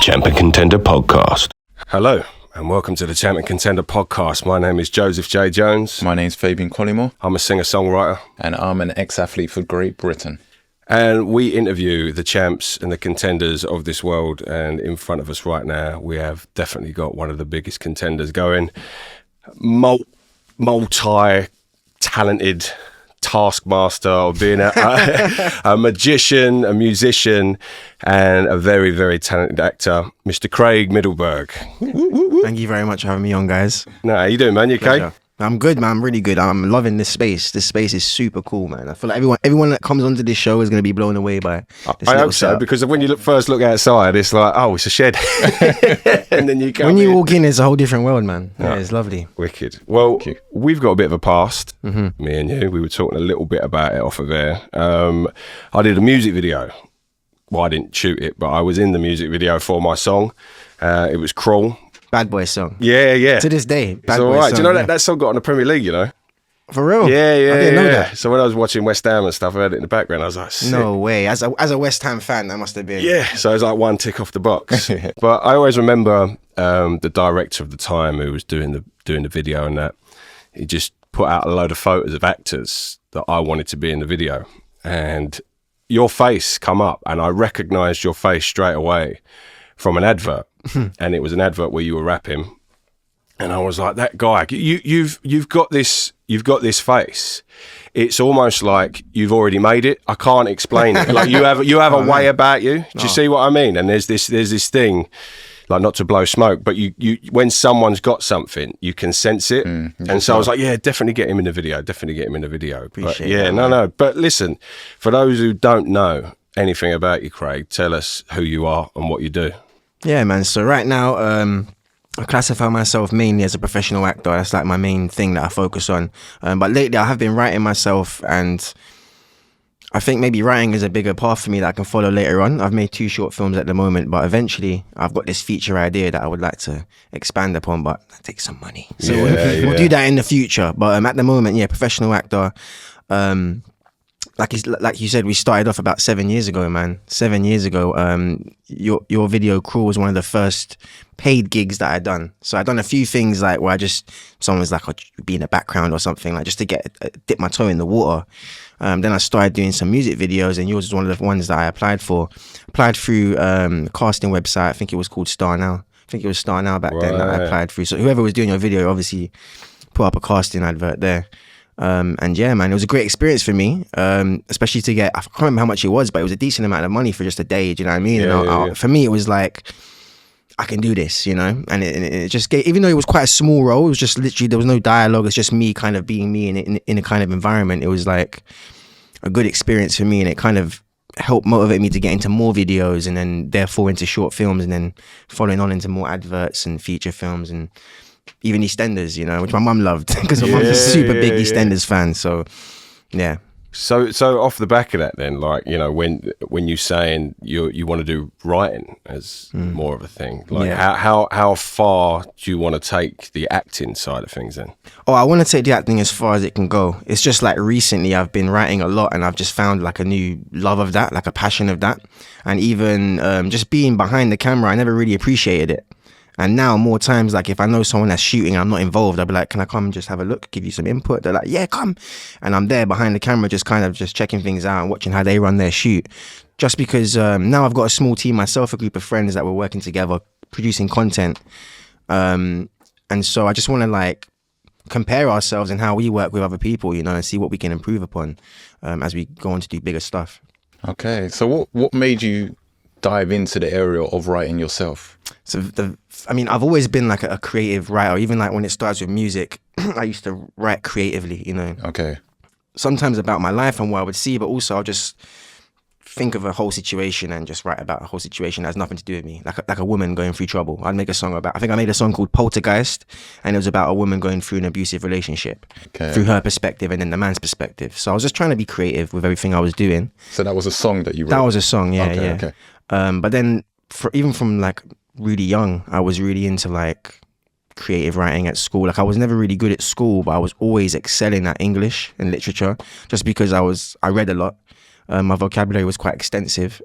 Champ and Contender podcast. Hello, and welcome to the Champ and Contender podcast. My name is Joseph J. Jones. My name's Fabian Collymore. I'm a singer-songwriter. And I'm an ex-athlete for Great Britain. And we interview the champs and the contenders of this world. And in front of us right now, we have definitely got one of the biggest contenders going. Multi-talented taskmaster of being a magician, a musician, and a very, very talented actor, Mr. Craig Middleburg. Thank you very much for having me on, guys. No, how you doing, man? You okay? I'm good, man. I'm really good. I'm loving this space. This space is super cool, man. I feel like everyone that comes onto this show is going to be blown away by this. I hope so, setup. because when you first look outside, it's like, oh, it's a shed. And then you come when you walk in, it's a whole different world, man. Yeah, it's lovely. Wicked. Well, we've got a bit of a past, me and you. We were talking a little bit about it off of air. I did a music video. Well, I didn't shoot it, but I was in the music video for my song. It was Crawl. Bad Boy song. Yeah. To this day, Bad it's all Boy right. song. Do you know that song got on the Premier League, you know? For real? Yeah. I didn't know that. So when I was watching West Ham and stuff, I heard it in the background. I was like, sick. No way. As a West Ham fan, that must have been. Yeah, so it was like one tick off the box. But I always remember the director of the time who was doing the video and that, he just put out a load of photos of actors that I wanted to be in the video. And your face come up, and I recognised your face straight away from an advert. And it was an advert where you were rapping. And I was like, that guy, you've got this face. It's almost like you've already made it. I can't explain it. Like you have a way about you. Do you see what I mean? And there's this thing, like, not to blow smoke, but you when someone's got something, you can sense it. And so I was like, yeah, definitely get him in the video. Appreciate that, no. But listen, for those who don't know anything about you, Craig, tell us who you are and what you do. Yeah, man. So right now, I classify myself mainly as a professional actor. That's like my main thing that I focus on. But lately I have been writing myself, and I think maybe writing is a bigger path for me that I can follow later on. I've made 2 short films at the moment, but eventually I've got this feature idea that I would like to expand upon, but that takes some money. So we'll do that in the future. But at the moment, yeah, professional actor. Like you said, we started off about 7 years ago, man. 7 years ago, your video Crawl was one of the first paid gigs that I'd done. So I'd done a few things like where someone was like, I'd be in the background or something, like just to dip my toe in the water. Then I started doing some music videos, and yours was one of the ones that I applied for. Applied through a casting website. I think it was called Star Now. I think it was Star Now back then that I applied through. So whoever was doing your video obviously put up a casting advert there. And yeah, man, it was a great experience for me, especially to get, I can't remember how much it was, but it was a decent amount of money for just a day, do you know what I mean? For me, it was like, I can do this, you know? And it just gave, even though it was quite a small role, it was just literally, there was no dialogue, it's just me kind of being me in a kind of environment. It was like a good experience for me, and it kind of helped motivate me to get into more videos, and then therefore into short films, and then following on into more adverts and feature films, and even EastEnders, you know, which my mum loved, because my mum's a super big EastEnders fan. So yeah. So off the back of that, then, like, you know, when you saying you want to do writing as more of a thing, like how far do you want to take the acting side of things then? Oh, I want to take the acting as far as it can go. It's just like recently I've been writing a lot, and I've just found like a new love of that, like a passion of that. And even just being behind the camera, I never really appreciated it. And now more times, like if I know someone that's shooting and I'm not involved, I'll be like, can I come and just have a look, give you some input? They're like, yeah, come. And I'm there behind the camera, just kind of just checking things out and watching how they run their shoot. Just because now I've got a small team myself, a group of friends that we're working together, producing content. And so I just want to like compare ourselves and how we work with other people, you know, and see what we can improve upon as we go on to do bigger stuff. Okay. So what made you dive into the area of writing yourself? So I've always been like a creative writer. Even like when it starts with music, I used to write creatively, you know. Okay. Sometimes about my life and what I would see, but also I'll just think of a whole situation and just write about a whole situation that has nothing to do with me. Like a woman going through trouble. I'd make a song about, I think I made a song called Poltergeist, and it was about a woman going through an abusive relationship through her perspective and then the man's perspective. So I was just trying to be creative with everything I was doing. So that was a song that you wrote? That was a song, yeah. Okay. But then even from like really young, I was really into like creative writing at school. Like I was never really good at school, but I was always excelling at English and literature just because I read a lot. My vocabulary was quite extensive.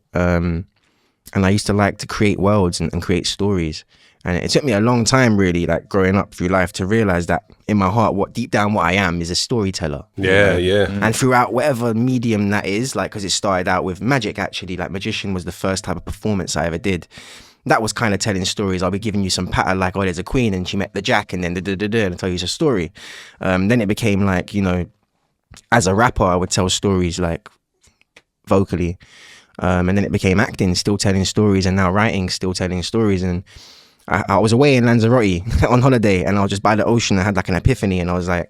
and I used to like to create worlds and create stories. And it took me a long time, really, like growing up through life, to realize that in my heart, deep down what I am is a storyteller. Yeah, yeah. And throughout whatever medium that is, like, because it started out with magic, actually, like magician was the first type of performance I ever did. That was kind of telling stories. I'll be giving you some patter, like, oh, there's a queen and she met the jack, and then and I tell you a story. Then it became like, you know, as a rapper, I would tell stories like vocally. And then it became acting, still telling stories, and now writing, still telling stories. And I was away in Lanzarote on holiday, and I was just by the ocean. I had like an epiphany, and I was like,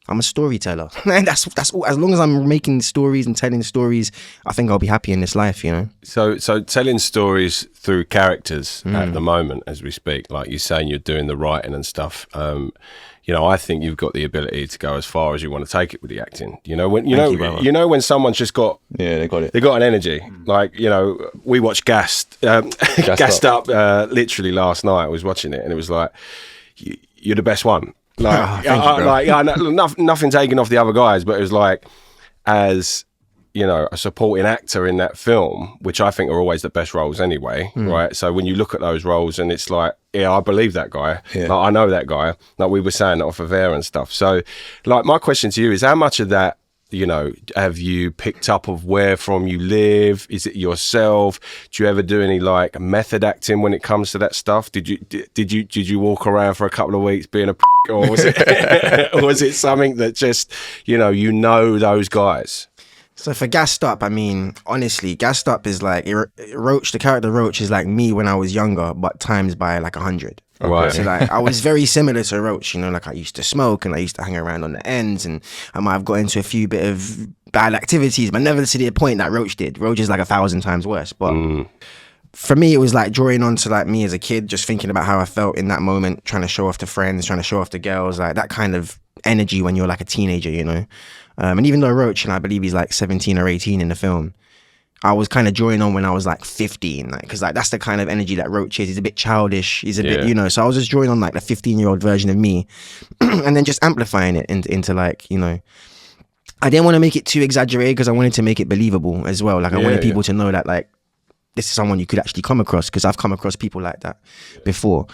I'm a storyteller. And that's all. As long as I'm making stories and telling stories, I think I'll be happy in this life, you know. So telling stories through characters at the moment, as we speak, like you're saying, you're doing the writing and stuff. You know, I think you've got the ability to go as far as you want to take it with the acting. You know, when you know when someone's just got they got it. They got an energy. Like, you know, we watched Gassed Up literally last night. I was watching it, and it was like, you're the best one. Like, nothing taken off the other guys, but it was like, as you know, a supporting actor in that film, which I think are always the best roles anyway, right? So when you look at those roles, and it's like, yeah, I believe that guy. Yeah. Like, I know that guy. Like, we were saying that off of air and stuff. So, like, my question to you is, how much of that, you know, have you picked up of where from you live? Is it yourself? Do you ever do any like method acting when it comes to that stuff? Did you walk around for a couple of weeks being a or was it or was it something that just, you know those guys? So for Gassed Up, I mean, honestly, Gassed Up is like Roach. The character Roach is like me when I was younger, but times by like 100. Right. So like I was very similar to Roach, you know, like I used to smoke and I used to hang around on the ends, and I might have got into a few bit of bad activities, but never to the point that Roach did. Roach is like 1,000 times worse. But for me, it was like drawing on to like me as a kid, just thinking about how I felt in that moment, trying to show off to friends, trying to show off to girls, like that kind of energy when you're like a teenager, you know. And even though Roach, and I believe he's like 17 or 18 in the film, I was kind of drawing on when I was like 15, like, because like that's the kind of energy that Roach is. He's a bit childish. He's a bit, you know. So I was just drawing on like the 15-year-old version of me, and then just amplifying it into like, you know. I didn't want to make it too exaggerated because I wanted to make it believable as well. Like I wanted people to know that like this is someone you could actually come across, because I've come across people like that before.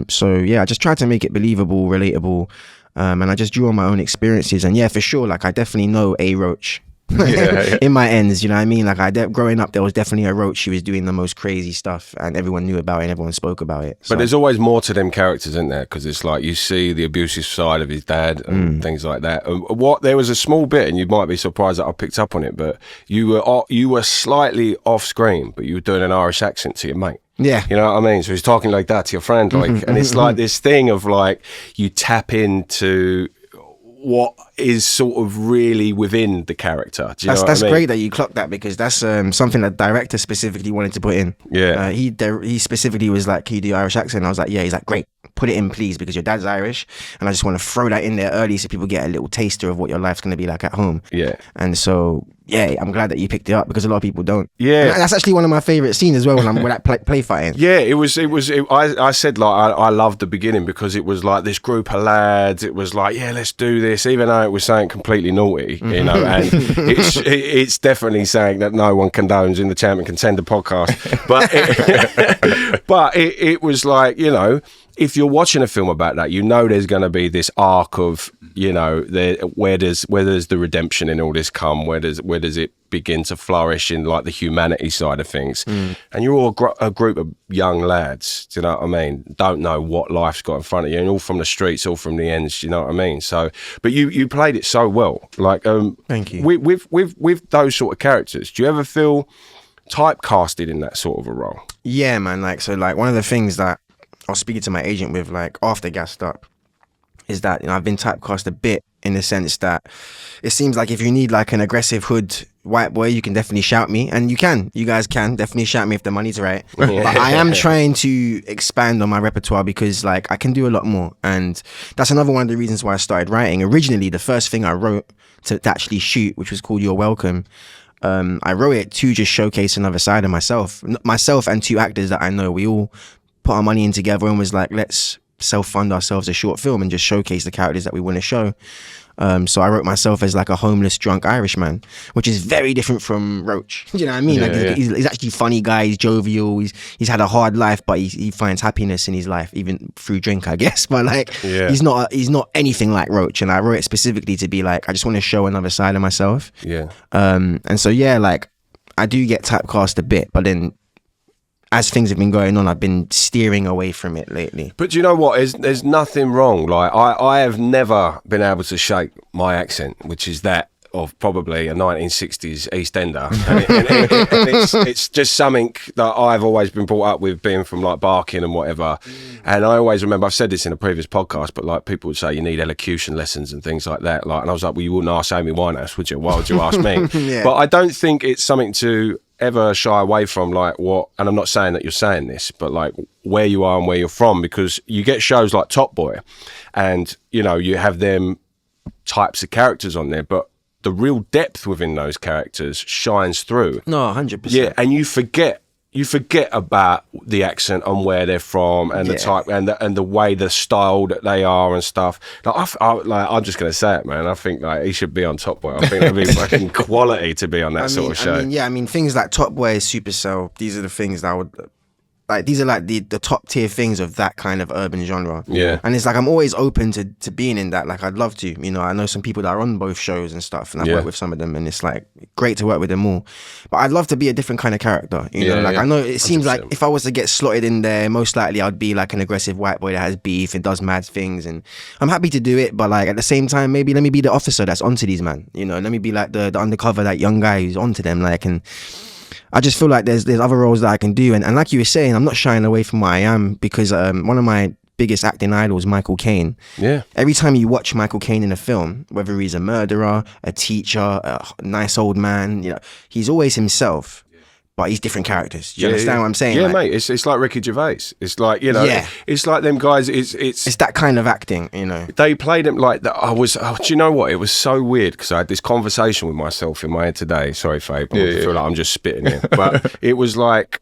So yeah, I just tried to make it believable, relatable, and I just drew on my own experiences. And yeah, for sure, like I definitely know a Roach. In my ends, you know what I mean? Like growing up, there was definitely a Roach. She was doing the most crazy stuff, and everyone knew about it and everyone spoke about it. So. But there's always more to them characters, isn't there? Because it's like you see the abusive side of his dad and things like that. There was a small bit, and you might be surprised that I picked up on it, but you were slightly off screen, but you were doing an Irish accent to your mate. Yeah. You know what I mean? So he's talking like that to your friend, like, and it's like this thing of like, you tap into what is sort of really within the character. Do you know what I mean? That's great that you clocked that, because that's something that the director specifically wanted to put in. Yeah. He specifically was like, can you do Irish accent? And I was like, yeah. He's like, great, put it in please, because your dad's Irish, and I just want to throw that in there early so people get a little taster of what your life's going to be like at home. Yeah. And so yeah, I'm glad that you picked it up, because a lot of people don't. Yeah. And that's actually one of my favorite scenes as well, when I'm with that play fighting. Yeah, I said, like, I loved the beginning, because it was like this group of lads. It was like, yeah, let's do this, even though it was something completely naughty, you know, and it's definitely saying that no one condones in the Champion Contender podcast. But it was like, you know, if you're watching a film about that, you know there's going to be this arc of, you know, where does the redemption in all this come? Where does it begin to flourish in like the humanity side of things? And you're all a group of young lads, do you know what I mean? Don't know what life's got in front of you, and all from the streets, all from the ends, you know what I mean? So, but you played it so well. Like, thank you. With those sort of characters, do you ever feel typecasted in that sort of a role? Yeah, man. Like, so like one of the things that I was speaking to my agent with, like, after Gassed Up, is that, you know, I've been typecast a bit, in the sense that it seems like if you need like an aggressive hood white boy, you can definitely shout me, and you guys can definitely shout me if the money's right. But I am trying to expand on my repertoire, because like I can do a lot more, and that's another one of the reasons why I started writing. Originally, the first thing I wrote to actually shoot, which was called You're Welcome, I wrote it to just showcase another side of myself and two actors that I know. We all put our money in together and was like, let's self-fund ourselves a short film and just showcase the characters that we want to show. So I wrote myself as like a homeless, drunk Irishman, which is very different from Roach. Do you know what I mean? He's actually a funny guy. He's jovial. He's had a hard life, but he finds happiness in his life, even through drink, I guess. But like, he's not anything like Roach. And I wrote it specifically to be like, I just want to show another side of myself. Yeah. And so like, I do get typecast a bit, but then as things have been going on, I've been steering away from it lately. But do you know what? There's nothing wrong. Like I have never been able to shake my accent, which is that of probably a 1960s EastEnder, and it's just something that I've always been brought up with, being from like Barking and whatever. And I always remember, I've said this in a previous podcast, but like people would say you need elocution lessons and things like that. Like, and I was like, well, you wouldn't ask Amy Winehouse, would you? Why would you ask me? But I don't think it's something to ever shy away from, like what, and I'm not saying that you're saying this, but like where you are and where you're from, because you get shows like Top Boy and you know you have them types of characters on there, but the real depth within those characters shines through. No, 100%. Yeah, and you forget about the accent and where they're from and the type and the way, the style that they are and stuff. Like, I'm just gonna say it, man. I think like he should be on Top Boy. I think that'd be fucking quality to be on that sort of show. I mean, things like Top Boy, Supercell. These are the things that I would. Like, these are like the top tier things of that kind of urban genre. Yeah. And it's like, I'm always open to being in that. Like, I'd love to, you know, I know some people that are on both shows and stuff, and I've worked with some of them, and it's like great to work with them all. But I'd love to be a different kind of character, you know, like I know it seems 100%. Like if I was to get slotted in there, most likely I'd be like an aggressive white boy that has beef and does mad things, and I'm happy to do it, but like at the same time, maybe let me be the officer that's onto these man, you know, let me be like the undercover, that young guy who's onto them, like, and I just feel like there's other roles that I can do, and like you were saying, I'm not shying away from what I am, because one of my biggest acting idols, Michael Caine. Yeah. Every time you watch Michael Caine in a film, whether he's a murderer, a teacher, a nice old man, you know, he's always himself. But he's different characters. Do you understand what I'm saying? Yeah, like, mate. It's like Ricky Gervais. It's like, you know, it's like them guys. It's that kind of acting, you know. They played him like that. Do you know what? It was so weird, because I had this conversation with myself in my head today. Sorry, Fabe. I feel like I'm just spitting here. But it was like,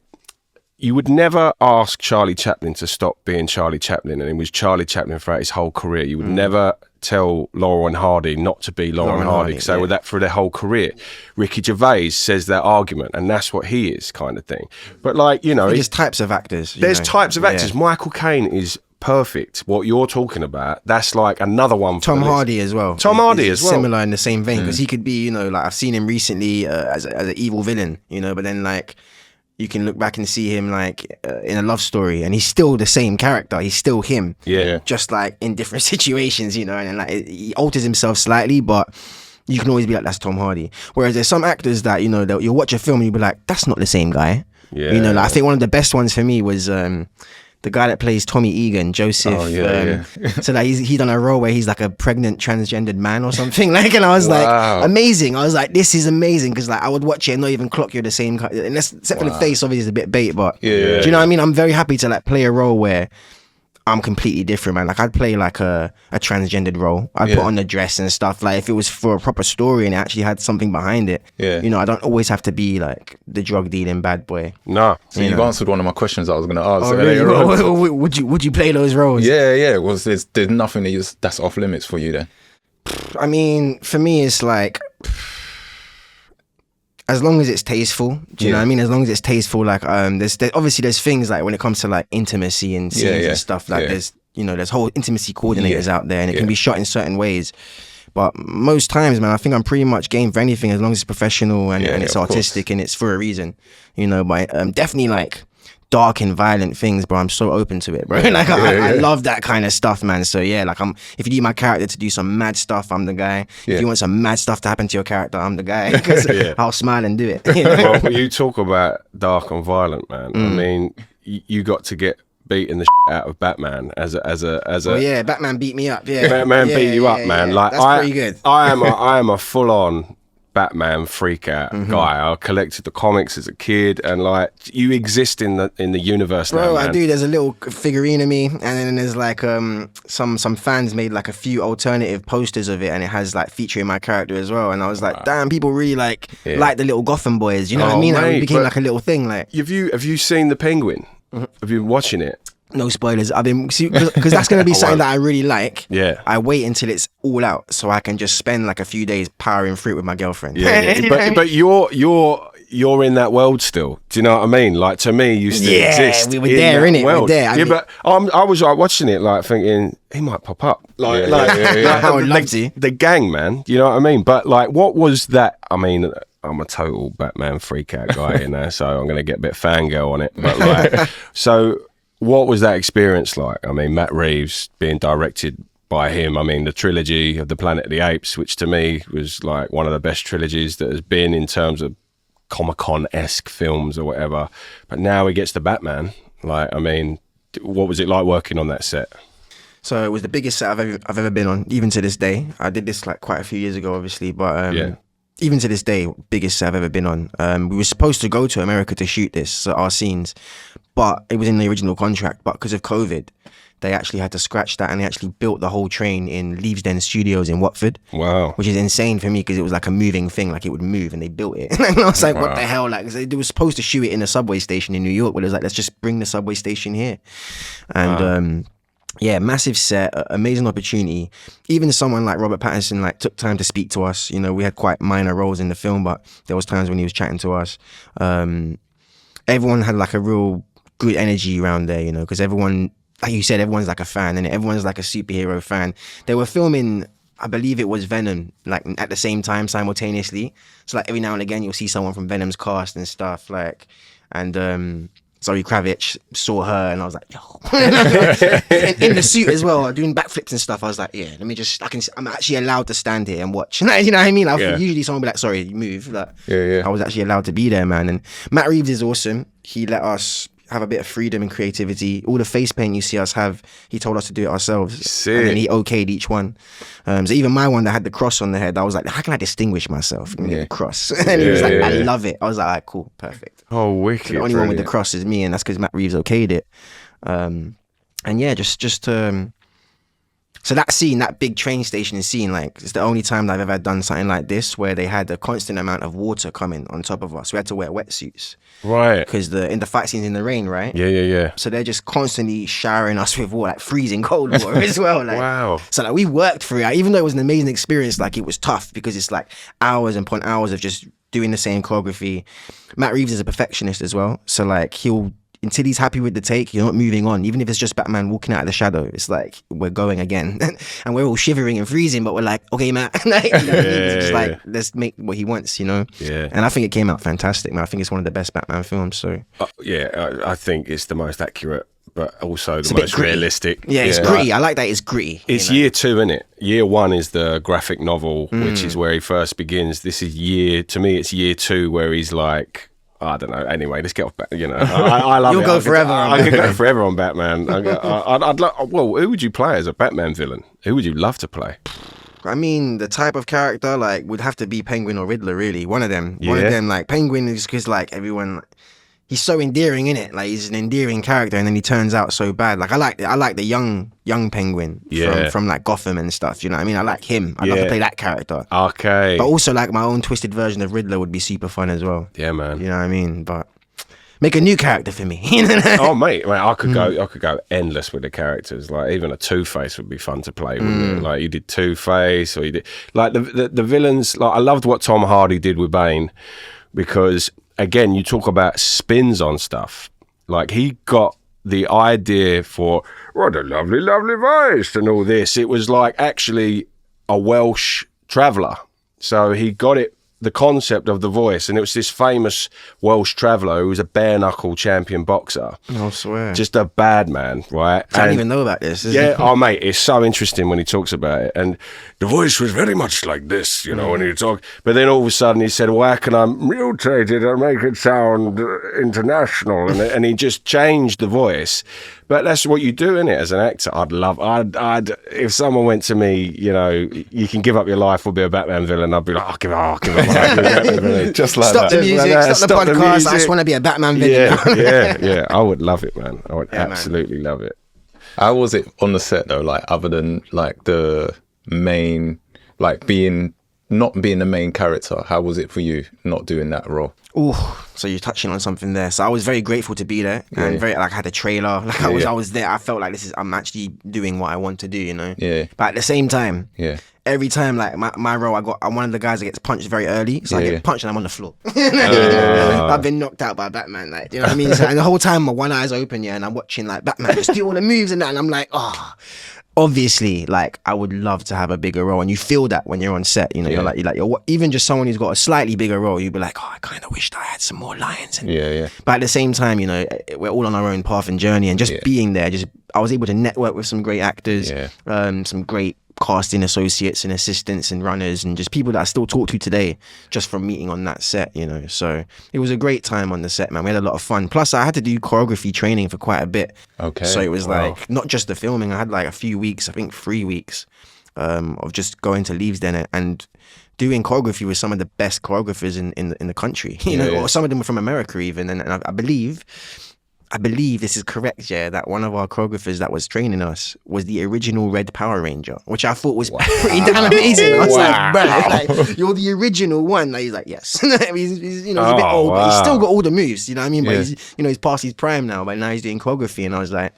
you would never ask Charlie Chaplin to stop being Charlie Chaplin, and he was Charlie Chaplin throughout his whole career. You would never tell Laurel Hardy not to be Laurel Hardy, because they were that through their whole career. Ricky Gervais says that argument, and that's what he is, kind of thing. But like, you know, there's types of actors. There's types of actors. Michael Caine is perfect. What you're talking about, that's like another one. Tom Hardy as well. Tom Hardy as well. Similar in the same vein, because he could be, you know, like I've seen him recently as an evil villain, you know, but then like, you can look back and see him like in a love story, and he's still the same character. He's still him. Yeah. Just like in different situations, you know, and like he alters himself slightly, but you can always be like, that's Tom Hardy. Whereas there's some actors that, you know, that you'll watch a film and you'll be like, that's not the same guy. Yeah. You know, like I think one of the best ones for me was the guy that plays Tommy Egan, Joseph. Oh, yeah. So like he done a role where he's like a pregnant transgendered man or something. Like, and I was like, amazing. I was like, this is amazing, because like I would watch it and not even clock you're the same. Except for the face, obviously, is a bit bait. But do you know what I mean? I'm very happy to like play a role where I'm completely different, man. Like I'd play like a transgendered role. I'd put on the dress and stuff. Like if it was for a proper story and it actually had something behind it. Yeah. You know, I don't always have to be like the drug dealing bad boy. No. So you've answered one of my questions I was going to ask. Oh, really? Would you play those roles? Yeah. Well, there's nothing that's off limits for you then? I mean, for me, it's like, as long as it's tasteful, do you know what I mean? As long as it's tasteful, like there's obviously there's things like when it comes to like intimacy and scenes and stuff, like there's whole intimacy coordinators out there, and it can be shot in certain ways. But most times, man, I think I'm pretty much game for anything as long as it's professional and it's artistic and it's for a reason, you know. But definitely like dark and violent things, bro, I'm so open to it, bro. Like I love that kind of stuff, man. So yeah, like if you need my character to do some mad stuff, I'm the guy. If you want some mad stuff to happen to your character, I'm the guy. Because I'll smile and do it. You know? Well, you talk about dark and violent, man. I mean, you got to get beating the out of Batman as a. Well, yeah, Batman beat me up. Yeah, Batman beat you up, man. Like that's pretty good. I am a full on Batman freak out guy. I collected the comics as a kid, and like you exist in the universe, bro. Now, man. I do. There's a little figurine of me, and then there's like some fans made like a few alternative posters of it, and it has like featuring my character as well. And I was like, damn, people really like the little Gotham boys. You know what I mean? Mate, it became like a little thing. Like, have you seen the Penguin? Have you been watching it? No spoilers. I've been because that's going to be something that I really like. Yeah. I wait until it's all out so I can just spend like a few days powering through it with my girlfriend. Yeah. but you're in that world still. Do you know what I mean? Like, to me, you still exist. We were there, innit? We were there. I mean, but I was like watching it, like thinking he might pop up. Like, I would love to. The gang, man. You know what I mean? But like, what was that? I mean, I'm a total Batman freak out guy, you know, so I'm going to get a bit fangirl on it. But like, so what was that experience like? I mean, Matt Reeves being directed by him. I mean, the trilogy of the Planet of the Apes, which to me was like one of the best trilogies that has been in terms of Comic-Con-esque films or whatever. But now he gets the Batman. Like, I mean, what was it like working on that set? So it was the biggest set I've ever been on, even to this day. I did this like quite a few years ago, obviously, but even to this day, biggest set I've ever been on. We were supposed to go to America to shoot this, so our scenes, but it was in the original contract. But because of COVID, they actually had to scratch that, and they actually built the whole train in Leavesden Studios in Watford. Wow. Which is insane for me because it was like a moving thing, like it would move, and they built it. And I was like, what the hell? Like, they were supposed to shoot it in a subway station in New York, but it was like, let's just bring the subway station here. And yeah, massive set, amazing opportunity. Even someone like Robert Pattinson like took time to speak to us. You know, we had quite minor roles in the film, but there was times when he was chatting to us. Everyone had like a real good energy around there, you know, because everyone, like you said, everyone's like a fan, and everyone's like a superhero fan. They were filming, I believe it was Venom, like at the same time, simultaneously. So like every now and again, you'll see someone from Venom's cast and stuff, like, and Zoe Kravitz saw her, and I was like, yo. in the suit as well, doing backflips and stuff. I was like, yeah, let me just, I'm actually allowed to stand here and watch. You know what I mean? Usually someone would be like, sorry, move. Like, I was actually allowed to be there, man. And Matt Reeves is awesome. He let us have a bit of freedom and creativity. All the face paint you see us have, he told us to do it ourselves. Sick. And then he okayed each one. So even my one that had the cross on the head, I was like, how can I distingush myself? The cross. And he was like, I love it. I was like, all right, cool, perfect. Oh, wicked. The only one with the cross is me, and that's because Matt Reeves okayed it. And yeah, so that scene, that big train station scene, like, it's the only time that I've ever done something like this where they had a constant amount of water coming on top of us. We had to wear wetsuits. Right. Because in the fight scenes in the rain, right? Yeah. So they're just constantly showering us with water, like freezing cold water as well. Like, wow. So like we worked through it. Even though it was an amazing experience, like it was tough because it's like hours upon hours of just doing the same choreography. Matt Reeves is a perfectionist as well. So like until he's happy with the take, you're not moving on. Even if it's just Batman walking out of the shadow, it's like, we're going again. And we're all shivering and freezing, but we're like, okay, Matt. Like, it's just like, let's make what he wants, you know? Yeah. And I think it came out fantastic, man. I think it's one of the best Batman films, so. I think it's the most accurate, but also the most realistic. Yeah, it's gritty. I like that it's gritty. It's year 2, isn't it? Year 1 is the graphic novel, which is where he first begins. This is to me, it's year 2 where he's like, I don't know. Anyway, let's get off. You know, I love it. You'll go forever. I could go forever on Batman. I'd like. Well, who would you play as a Batman villain? Who would you love to play? I mean, the type of character like would have to be Penguin or Riddler. Really, one of them. Yeah. One of them. Like Penguin is because like everyone. He's so endearing, innit? Like he's an endearing character, and then he turns out so bad. Like I like the young Penguin from like Gotham and stuff. You know what I mean? I like him. I'd love to play that character. Okay. But also like my own twisted version of Riddler would be super fun as well. Yeah, man. You know what I mean? But make a new character for me. Oh, mate, I could go endless with the characters. Like even a Two-Face would be fun to play, wouldn't it? Like you did Two-Face, or you did like the villains. Like I loved what Tom Hardy did with Bane, because again, you talk about spins on stuff. Like he got the idea for what a lovely, lovely voice and all this. It was like actually a Welsh traveller. So he got the concept of the voice, and it was this famous Welsh traveller who was a bare knuckle champion boxer. I swear. Just a bad man, right? I don't even know about this. Oh mate, it's so interesting when he talks about it. And the voice was very much like this, you know, when he talked. But then all of a sudden he said, well, how can I mutate it and make it sound international? And he just changed the voice. But that's what you do, innit? As an actor, I'd if someone went to me, you know, you can give up your life or be a Batman villain, I'd be like, I'll give up. Just like stop that. The music, stop the podcast. I just want to be a Batman villain. Yeah. I would love it, man. I would absolutely love it. How was it on the set though? Like other than like the main, like being not being the main character, how was it for you not doing that role? Oh, so you're touching on something there. So I was very grateful to be there, and very like I had a trailer. Like I was there. I felt like I'm actually doing what I want to do, you know. Yeah. But at the same time, Yeah. every time like my role, I'm one of the guys that gets punched very early, so I get punched and I'm on the floor. I've been knocked out by Batman, like, you know what I mean. So, and the whole time my one eye's open, and I'm watching like Batman just do all the moves and that, and I'm like, oh. Obviously, like I would love to have a bigger role, and you feel that when you're on set. You know, you're even just someone who's got a slightly bigger role. You'd be like, oh, I kind of wished I had some more lines. And, But at the same time, you know, we're all on our own path and journey, and just being there, I was able to network with some great actors, some great casting associates and assistants and runners, and just people that I still talk to today just from meeting on that set, you know. So it was a great time on the set, man. We had a lot of fun. Plus I had to do choreography training for quite a bit. Okay. So it was like not just the filming. I had like a few weeks, I think 3 weeks of just going to Leavesden and doing choreography with some of the best choreographers in the country, you know, or some of them were from America even. And I believe this is correct, that one of our choreographers that was training us was the original Red Power Ranger, which I thought was pretty damn amazing. I was like, bro, like, you're the original one. Like, he's like, yes. he's you know, he's a bit old, but he's still got all the moves, you know what I mean? But he's past his prime now, but now he's doing choreography, and I was like,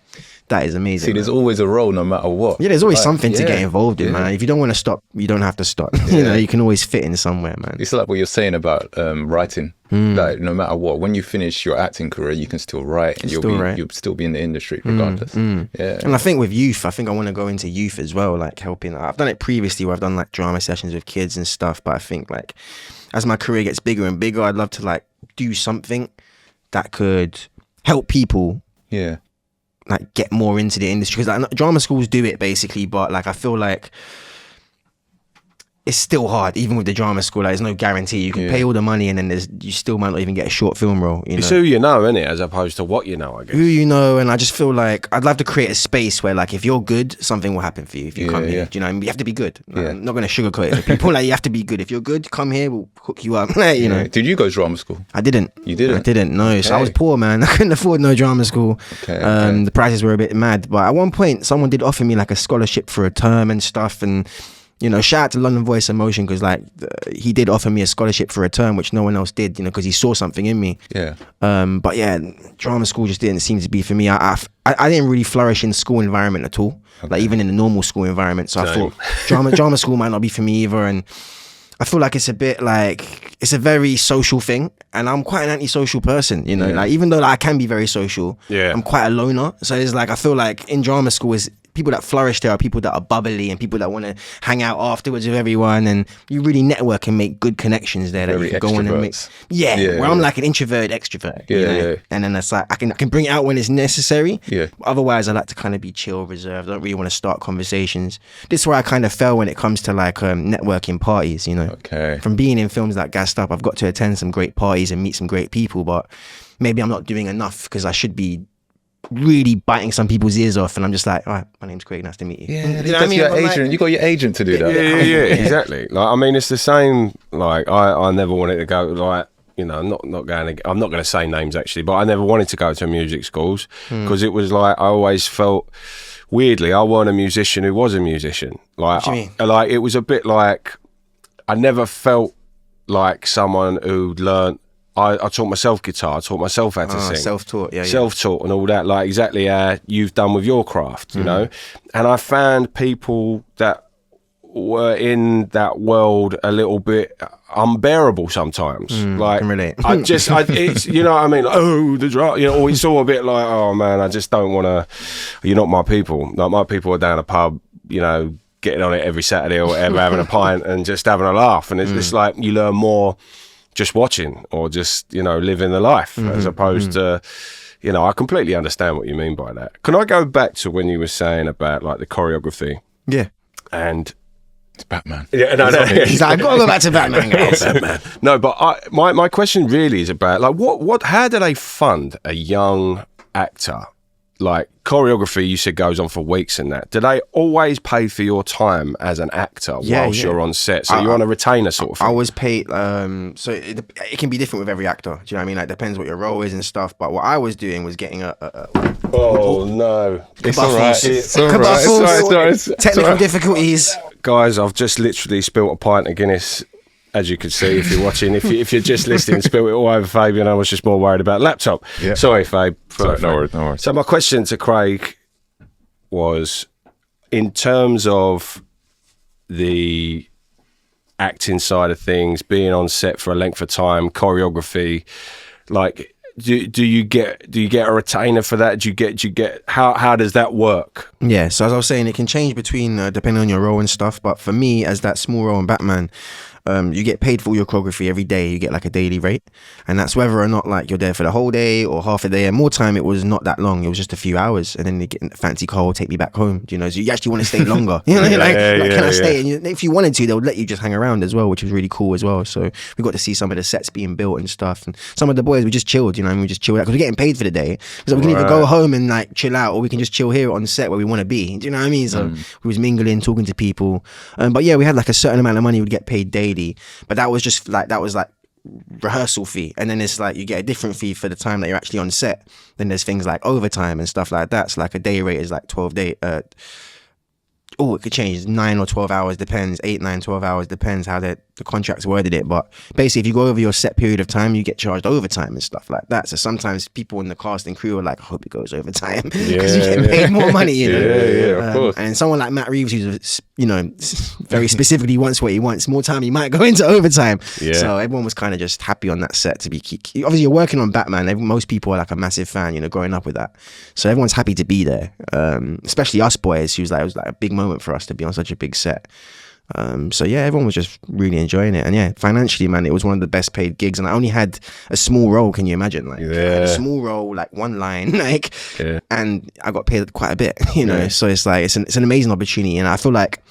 that is amazing. See, there's always a role no matter what. Yeah, there's always something to get involved in, man. If you don't want to stop, you don't have to stop. You know, you can always fit in somewhere, man. It's like what you're saying about writing. Like, no matter what, when you finish your acting career, you can still write, and you'll still be in the industry regardless. Yeah. And I think with youth, I think I want to go into youth as well, like helping. I've done it previously where I've done like drama sessions with kids and stuff, but I think like as my career gets bigger and bigger, I'd love to like do something that could help people. Yeah. Like get more into the industry, because like drama schools do it basically, but like I feel like it's still hard, even with the drama school. Like, there's no guarantee. You can pay all the money, and then you still might not even get a short film role. You know? It's who you know, isn't it, as opposed to what you know, I guess. Who you know, and I just feel like I'd love to create a space where, like, if you're good, something will happen for you. If you come here, do you know, you have to be good. Like, I'm not going to sugarcoat it. People like, you have to be good. If you're good, come here, we'll hook you up. You know. Did you go to drama school? I didn't. You didn't? I didn't. No. Okay. So I was poor, man. I couldn't afford no drama school. Okay. The prices were a bit mad, but at one point, someone did offer me like a scholarship for a term and stuff, and. You know, shout out to London Voice and Motion, because like he did offer me a scholarship for a term, which no one else did, you know, because he saw something in me. Yeah. But yeah, drama school just didn't seem to be for me. I didn't really flourish in school environment at all, like even in the normal school environment. So I thought drama school might not be for me either. And I feel like it's a bit like, it's a very social thing, and I'm quite an antisocial person, you know, like even though like, I can be very social, I'm quite a loner. So it's like, I feel like in drama school is people that flourish there are people that are bubbly and people that want to hang out afterwards with everyone, and you really network and make good connections there that you can go on and make. Where I'm like an introverted extrovert, you know? And then it's like I can bring it out when it's necessary. Otherwise, I like to kind of be chill, reserved. I don't really want to start conversations. This is where I kind of fell when it comes to like networking parties, you know. From being in films like Gassed Up, I've got to attend some great parties and meet some great people, but maybe I'm not doing enough because I should be really biting some people's ears off, and I'm just like, all right, my name's Craig, nice to meet you. Yeah, you know what I mean? Your agent, like, you got your agent to do that. Yeah, exactly. Like, I mean, it's the same. Like, I never wanted to go. Like, you know, I'm not going to say names actually, but I never wanted to go to music schools because it was like I always felt weirdly I weren't a musician who was a musician. Like, what do you mean? Like it was a bit like I never felt like someone who'd learnt. I taught myself guitar, I taught myself how to sing. Self-taught, Self-taught and all that, like exactly how you've done with your craft, you know? And I found people that were in that world a little bit unbearable sometimes. Like, I can relate. It's, you know what I mean? Like, oh, the drum, you know, it's all a bit like, oh man, I just don't want to, you're not my people. Like, my people are down a pub, you know, getting on it every Saturday or whatever, having a pint and just having a laugh. And it's like, you learn more just watching or just, you know, living the life as opposed to, you know, I completely understand what you mean by that. Can I go back to when you were saying about like the choreography? Yeah. And it's Batman. Yeah, no. He's like, I've got to go back to Batman, guys. Batman. No, but my question really is about like how do they fund a young actor like choreography, you said goes on for weeks and that. Do they always pay for your time as an actor whilst you're on set? So you're on a retainer sort of thing? I was paid, so it can be different with every actor. Do you know what I mean? Like, depends what your role is and stuff. But what I was doing was getting oh no. It's all right. It's all right. Technical difficulties. Guys, I've just literally spilt a pint of Guinness. As you could see, if you're watching, if you're just listening, spill it all over Fabian. I was just more worried about laptop. Yeah. Sorry, Fabe. Sorry, no worries. So my question to Craig was, in terms of the acting side of things, being on set for a length of time, choreography, like, do you get a retainer for that? Do you get how does that work? Yeah, so as I was saying, it can change between depending on your role and stuff. But for me, as that small role in Batman, you get paid for your choreography every day. You get like a daily rate, and that's whether or not like you're there for the whole day or half a day. And more time, it was not that long. It was just a few hours, and then they get in a fancy car, take me back home. Do you know? So you actually want to stay longer. You know, can I stay? And if you wanted to, they would let you just hang around as well, which was really cool as well. So we got to see some of the sets being built and stuff, and some of the boys we just chilled. You know, we just chilled out because we're getting paid for the day. So we can either go home and like chill out, or we can just chill here on set where we want to be. Do you know what I mean? So we was mingling, talking to people. But yeah, we had like a certain amount of money we'd get paid daily, but that was just like rehearsal fee, and then it's like you get a different fee for the time that you're actually on set. Then there's things like overtime and stuff like that. So like a day rate is like 12 day. It could change 9 or 12 hours, depends. 8, 9, 12 hours, depends how the contracts worded it. But basically, if you go over your set period of time, you get charged overtime and stuff like that. So sometimes people in the cast and crew are like, I hope it goes overtime because you get paid more money, you know. Yeah, of course. And someone like Matt Reeves, who's, you know, very specifically wants what he wants, more time he might go into overtime. Yeah. So everyone was kind of just happy on that set to be obviously you're working on Batman. Most people are like a massive fan, you know, growing up with that. So everyone's happy to be there, especially us boys. It was like a big moment for us to be on such a big set. So yeah, everyone was just really enjoying it, and yeah, financially, man, it was one of the best paid gigs, and I only had a small role. Can you imagine? Like, I had a small role, like one line, like, and I got paid quite a bit, you know. So it's like it's an amazing opportunity, and I feel like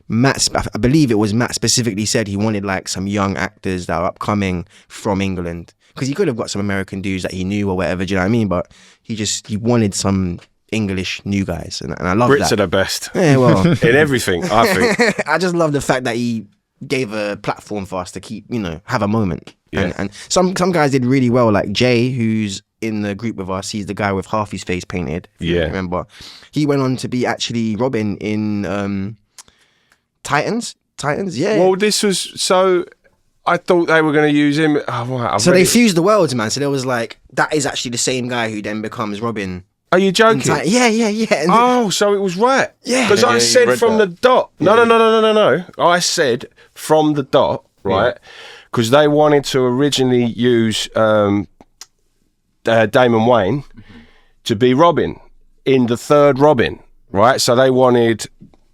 I believe it was Matt specifically said he wanted like some young actors that are upcoming from England, because he could have got some American dudes that he knew or whatever. Do you know what I mean? But he wanted some English new guys, and I love that. Brits are the best. Yeah, well, in everything, I think. I just love the fact that he gave a platform for us to keep, you know, have a moment. Yeah. And some guys did really well, like Jay, who's in the group with us. He's the guy with half his face painted. If you remember, he went on to be actually Robin in Titans. Yeah. Well, this was so. I thought they were going to use him. Oh, wow, so they fused the worlds, man. So there was like, that is actually the same guy who then becomes Robin. Are you joking? Yeah. And oh, so it was right. Yeah. Because I said from the dot. No. I said from the dot, right? Because they wanted to originally use Damon Wayne to be Robin in the third Robin, right? So they wanted.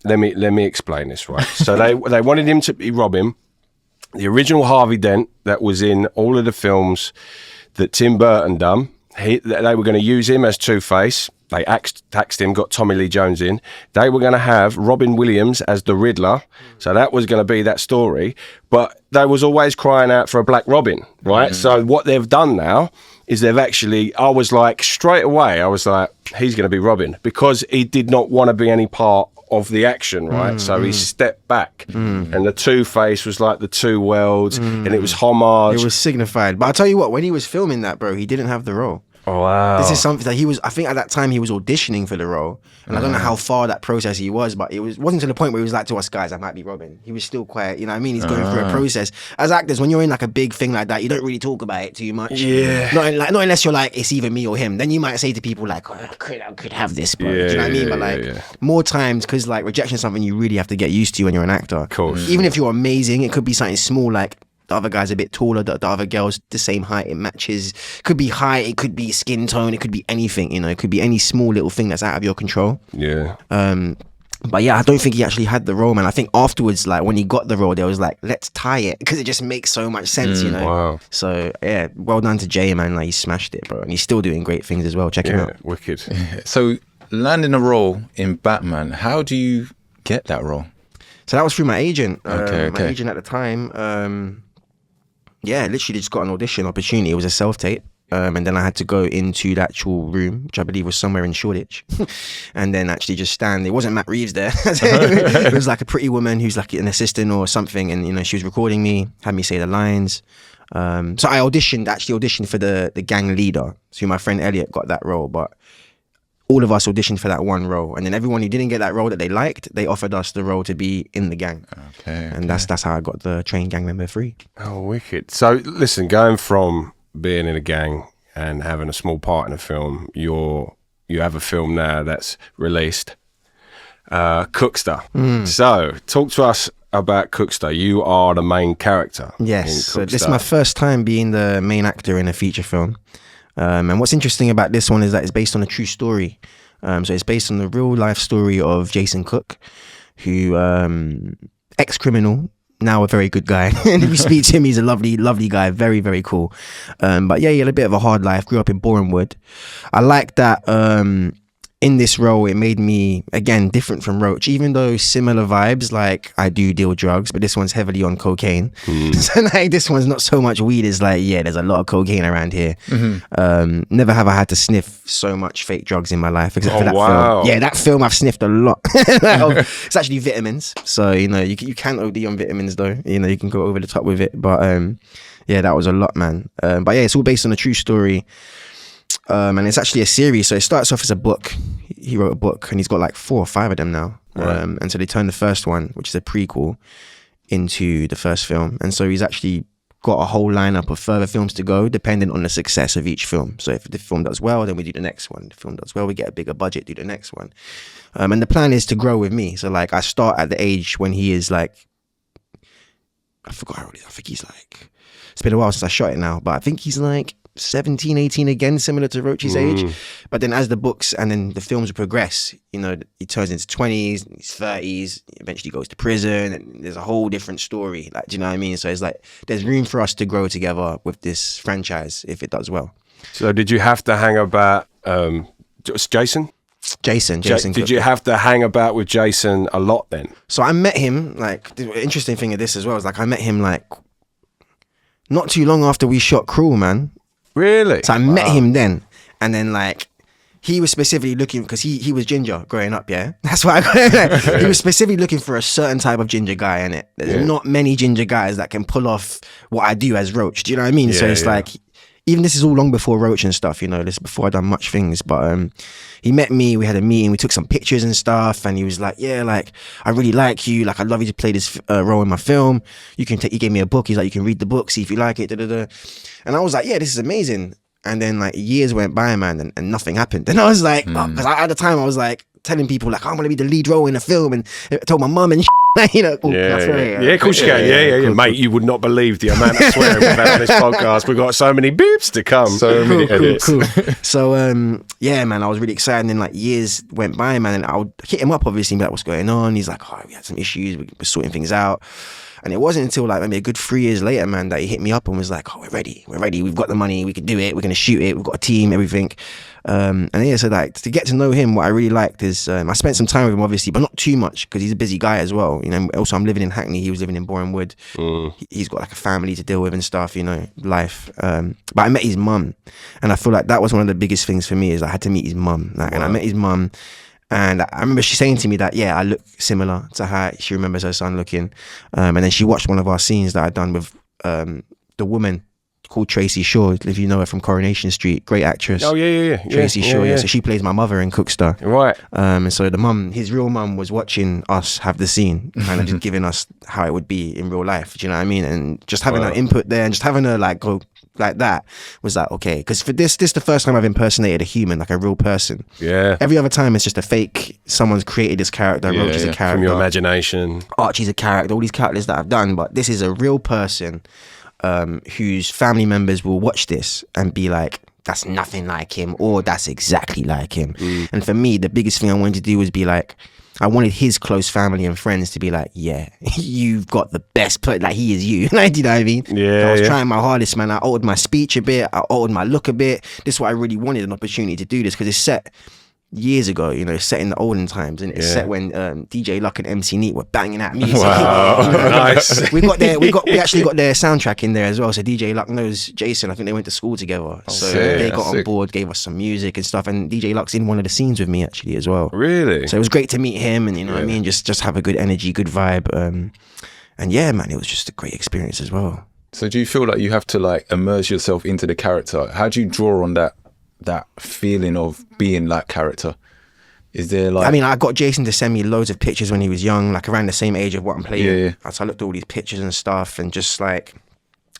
Let me explain this, right? So they wanted him to be Robin, the original Harvey Dent that was in all of the films that Tim Burton done. They were going to use him as Two-Face. They taxed him, got Tommy Lee Jones in. They were going to have Robin Williams as the Riddler. So that was going to be that story. But they was always crying out for a Black Robin, right? So what they've done now is they've actually, I was like, straight away, I was like, he's going to be Robin. Because he did not want to be any part of the action, right? So he stepped back, and the Two-Face was like the two worlds, and it was homage. It was signified. But I'll tell you what, when he was filming that, bro, he didn't have the role. Oh, wow. This is something that he was, I think at that time he was auditioning for the role. And I don't know how far that process he was, but it wasn't to the point where he was like to us guys, I might be Robin. He was still quite, you know what I mean? He's going through a process. As actors, when you're in like a big thing like that, you don't really talk about it too much. Yeah. Not unless you're like, it's either me or him. Then you might say to people like, I could have this, bro. Do you know what I mean? But like more times, because like rejection is something you really have to get used to when you're an actor. Of course. Even if you're amazing, it could be something small like, the other guy's a bit taller, the other girl's the same height, it matches. Could be height, it could be skin tone, it could be anything, you know, it could be any small little thing that's out of your control. Yeah. But yeah, I don't think he actually had the role, man. I think afterwards, like when he got the role, they was like, let's tie it, because it just makes so much sense, you know. Wow. So yeah, well done to Jay, man. Like he smashed it, bro, and he's still doing great things as well. Check him out. Wicked. So landing a role in Batman, how do you get that role? So that was through my agent. Okay. My agent at the time. Yeah, literally just got an audition opportunity. It was a self-tape. and then I had to go into the actual room, which I believe was somewhere in Shoreditch, and then actually just stand. It wasn't Matt Reeves there. It was like a pretty woman who's like an assistant or something, and you know, she was recording me, had me say the lines. So I auditioned for the gang leader. So my friend Elliot got that role, but all of us auditioned for that one role, and then everyone who didn't get that role that they liked, they offered us the role to be in the gang. Okay. And that's how I got the trained gang member free. Oh, wicked. So listen, going from being in a gang and having a small part in a film, you have a film now that's released, Cookster. So talk to us about Cookster. You are the main character. Yes, so this is my first time being the main actor in a feature film. And what's interesting about this one is that it's based on a true story. So it's based on the real life story of Jason Cook, who ex-criminal, now a very good guy. And if you speak to him, he's a lovely, lovely guy, very, very cool. But yeah, he had a bit of a hard life, grew up in Bournemouth. I like that in this role, it made me, again, different from Roach, even though similar vibes, like I do deal drugs, but this one's heavily on cocaine. So like this one's not so much weed, it's like, yeah, there's a lot of cocaine around here. Never have I had to sniff so much fake drugs in my life, except for that film. Yeah, that film I've sniffed a lot. It's actually vitamins. So, you know, you can OD on vitamins though. You know, you can go over the top with it. But yeah, that was a lot, man. But yeah, it's all based on a true story. And it's actually a series, so it starts off as a book. He wrote a book, and he's got like 4 or 5 of them now. Right. And so they turned the first one, which is a prequel, into the first film. And so he's actually got a whole lineup of further films to go, depending on the success of each film. So if the film does well, then we do the next one. If the film does well, we get a bigger budget, do the next one. And the plan is to grow with me. So like I start at the age when he is like, I forgot how old he is. I think he's like, it's been a while since I shot it now, but I think he's like 17, 18 again, similar to Roach's age. But then as the books and then the films progress, you know, he turns into 20s, his 30s, eventually goes to prison, and there's a whole different story. Like, do you know what I mean? So it's like, there's room for us to grow together with this franchise if it does well. So did you have to hang about, Jason? Jason. Did you have to hang about with Jason a lot then? So I met him, like, the interesting thing of this as well is like, I met him like, not too long after we shot Cruel, man. Really? So I met him then, and then like he was specifically looking, because he was ginger growing up, yeah. That's why he was specifically looking for a certain type of ginger guy in it. There's not many ginger guys that can pull off what I do as Roach. Do you know what I mean? Yeah, so it's like, even this is all long before Roach and stuff, you know, this is before I'd done much things, but he met me, we had a meeting, we took some pictures and stuff, and he was like, yeah, like, I really like you, like, I'd love you to play this role in my film. He gave me a book, he's like, you can read the book, see if you like it, da-da-da. And I was like, yeah, this is amazing. And then like years went by, man, and nothing happened. And I was like, because at the time I was like telling people like, I'm gonna be the lead role in a film, and I told my mum and you know. Of course you can. Yeah. Mate, you would not believe the amount of swearing we've had on this podcast. We've got so many beeps to come. So many edits. Cool. So yeah, man, I was really excited. And then like years went by, man, and I would hit him up obviously and be like, what's going on? He's like, oh, we had some issues, we were sorting things out. And it wasn't until like maybe a good 3 years later, man, that he hit me up and was like, oh, we're ready, we've got the money, we can do it, we're gonna shoot it, we've got a team, everything. And yeah, so like to get to know him, what I really liked is I spent some time with him obviously, but not too much, because he's a busy guy as well, you know. Also, I'm living in Hackney, he was living in Bournemouth. He's got like a family to deal with and stuff, you know, life. But I met his mum, and I feel like that was one of the biggest things for me, is I had to meet his mum. Like, and I met his mum, and I remember she saying to me that, yeah, I look similar to how she remembers her son looking. And then she watched one of our scenes that I'd done with the woman called Tracy Shaw, if you know her from Coronation Street, great actress. Oh, yeah. Tracy Shaw, yeah. So she plays my mother in Cookster. Right. And so the mum, his real mum, was watching us have the scene, kind of just giving us how it would be in real life. Do you know what I mean? And just having her input there, and just having her like go like that was like, okay, because for this the first time I've impersonated a human, like a real person. Yeah. Every other time it's just a fake, someone's created this character. Roach is a character from your imagination, Archie's a character, all these characters that I've done, but this is a real person whose family members will watch this and be like, that's nothing like him, or that's exactly like him. And for me, the biggest thing I wanted to do was be like, I wanted his close family and friends to be like, yeah, you've got the best, like he is you. Like, do you know what I mean? Yeah. I was trying my hardest, man. I altered my speech a bit. I altered my look a bit. This is what I really wanted, an opportunity to do this, because it's set years ago, you know, set in the olden times, and it's set when DJ Luck and MC Neat were banging out music. Wow, nice. We actually got their soundtrack in there as well. So DJ Luck knows Jason. I think they went to school together. So they got on board, gave us some music and stuff. And DJ Luck's in one of the scenes with me actually as well. Really? So it was great to meet him, and you know what I mean, just have a good energy, good vibe. And yeah, man, it was just a great experience as well. So do you feel like you have to like immerse yourself into the character? How do you draw on that feeling of being that character? Is there like... I mean, I got Jason to send me loads of pictures when he was young, like around the same age of what I'm playing. Yeah. So I looked at all these pictures and stuff, and just like,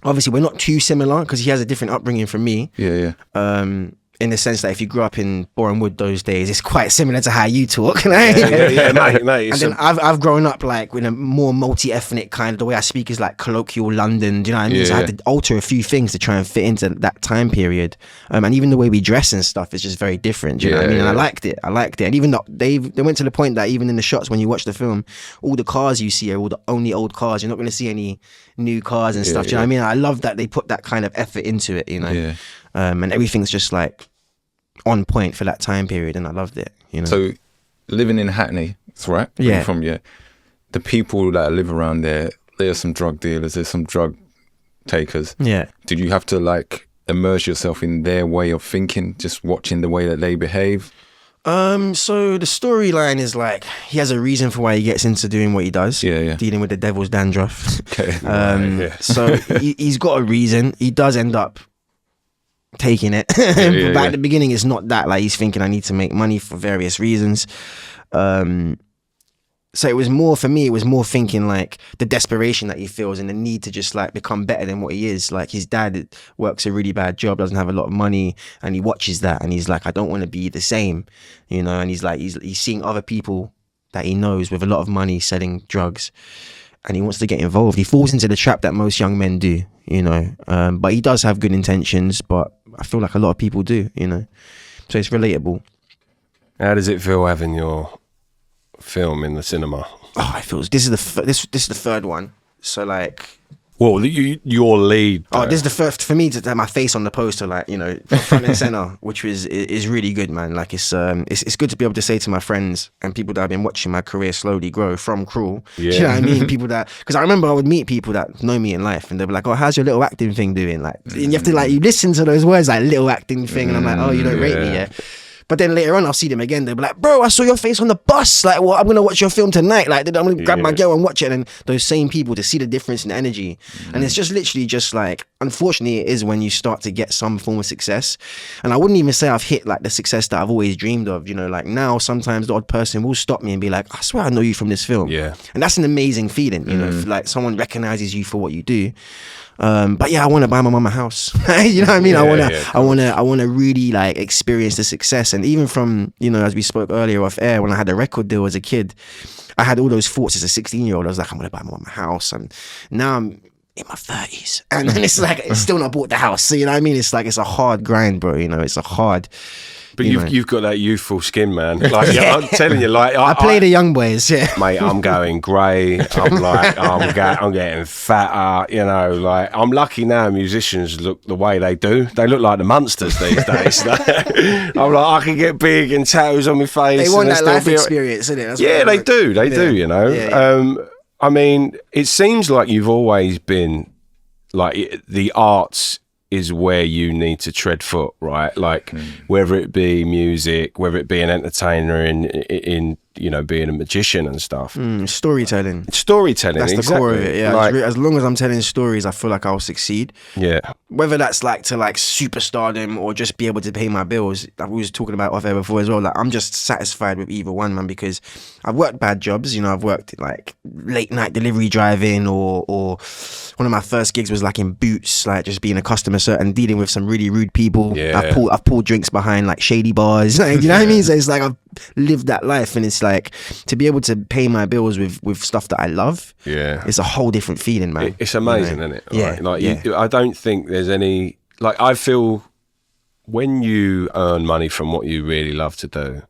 obviously we're not too similar because he has a different upbringing from me. Yeah. In the sense that if you grew up in Boreham Wood those days, it's quite similar to how you talk. Yeah, mate. And then I've grown up like with a more multi-ethnic kind of, the way I speak is like colloquial London, do you know what I mean? So I had to alter a few things to try and fit into that time period. And even the way we dress and stuff is just very different, do you know what I mean? And I liked it. And even though they went to the point that even in the shots when you watch the film, all the cars you see are all the only old cars. You're not going to see any new cars and stuff, do you know what I mean? I love that they put that kind of effort into it, you know? Yeah. And everything's just like on point for that time period, and I loved it, you know. So living in Hackney, that's right? Yeah. The people that live around there are some drug dealers, there's some drug takers. Yeah. Did you have to like immerse yourself in their way of thinking, just watching the way that they behave? So the storyline is like, he has a reason for why he gets into doing what he does. Yeah. Dealing with the devil's dandruff. Okay. So he's got a reason. He does end up taking it. But at the beginning it's not that, like he's thinking I need to make money for various reasons. So it was more, for me, it was more thinking like the desperation that he feels and the need to just like become better than what he is. Like his dad works a really bad job, doesn't have a lot of money, and he watches that and he's like, I don't want to be the same, you know. And he's like, he's seeing other people that he knows with a lot of money selling drugs, and he wants to get involved. He falls into the trap that most young men do, you know. But he does have good intentions, but I feel like a lot of people do, you know. So it's relatable. How does it feel having your film in the cinema? Oh, it feels, this is the third one. So like, well, your lead though. This is the first for me to have my face on the poster, like, you know, front and center, which is really good, man. Like it's good to be able to say to my friends and people that have been watching my career slowly grow from Cruel. Yeah. Do you know what I mean? People that, because I remember I would meet people that know me in life and they'd be like, oh, how's your little acting thing doing? Like, and you have to like, you listen to those words like little acting thing, and I'm like, oh, you don't rate me, yeah. But then later on, I'll see them again. They'll be like, bro, I saw your face on the bus. Like, well, I'm going to watch your film tonight. Like, I'm going to grab my girl and watch it. And those same people, to see the difference in energy. And it's just literally just like, unfortunately, it is when you start to get some form of success. And I wouldn't even say I've hit like the success that I've always dreamed of. You know, like now, sometimes the odd person will stop me and be like, I swear I know you from this film. Yeah. And that's an amazing feeling, you know, if, like someone recognizes you for what you do. But yeah, I want to buy my mum a house. You know what I mean? I want to really like experience the success. And even from, you know, as we spoke earlier off air, when I had a record deal as a kid, I had all those thoughts as a 16-year-old. I was like, I'm going to buy my mum a house. And now I'm in my 30s. And then it's like, it's still not bought the house. So, you know what I mean? It's like, it's a hard grind, bro. You know, it's a hard... But you've got that youthful skin, man. Like I'm telling you, like I play the young boys, yeah. Mate, I'm going grey. I'm like, I'm getting fatter. You know, like I'm lucky now. Musicians look the way they do. They look like the monsters these days. I'm like, I can get big and tattoos on my face. They want that life experience, isn't it? That's they do. They do. You know. Yeah. I mean, it seems like you've always been like the arts is where you need to tread foot, right? Like whether it be music, whether it be an entertainer in you know, being a magician and stuff. Storytelling. That's exactly. The core of it, yeah. Like, as long as I'm telling stories, I feel like I'll succeed. Yeah. Whether that's like to like superstardom or just be able to pay my bills, like we was talking about off air before as well, like I'm just satisfied with either one, man, because I've worked bad jobs, you know, I've worked like late night delivery driving or one of my first gigs was like in Boots, like just being a customer and dealing with some really rude people. Yeah. I've pulled drinks behind like shady bars, like, you know what I mean? So it's like I've lived that life, and it's like to be able to pay my bills with stuff that I love. Yeah, it's a whole different feeling, man. It's amazing, you know? isn't it? Like I don't think there's any, like, I feel when you earn money from what you really love to do,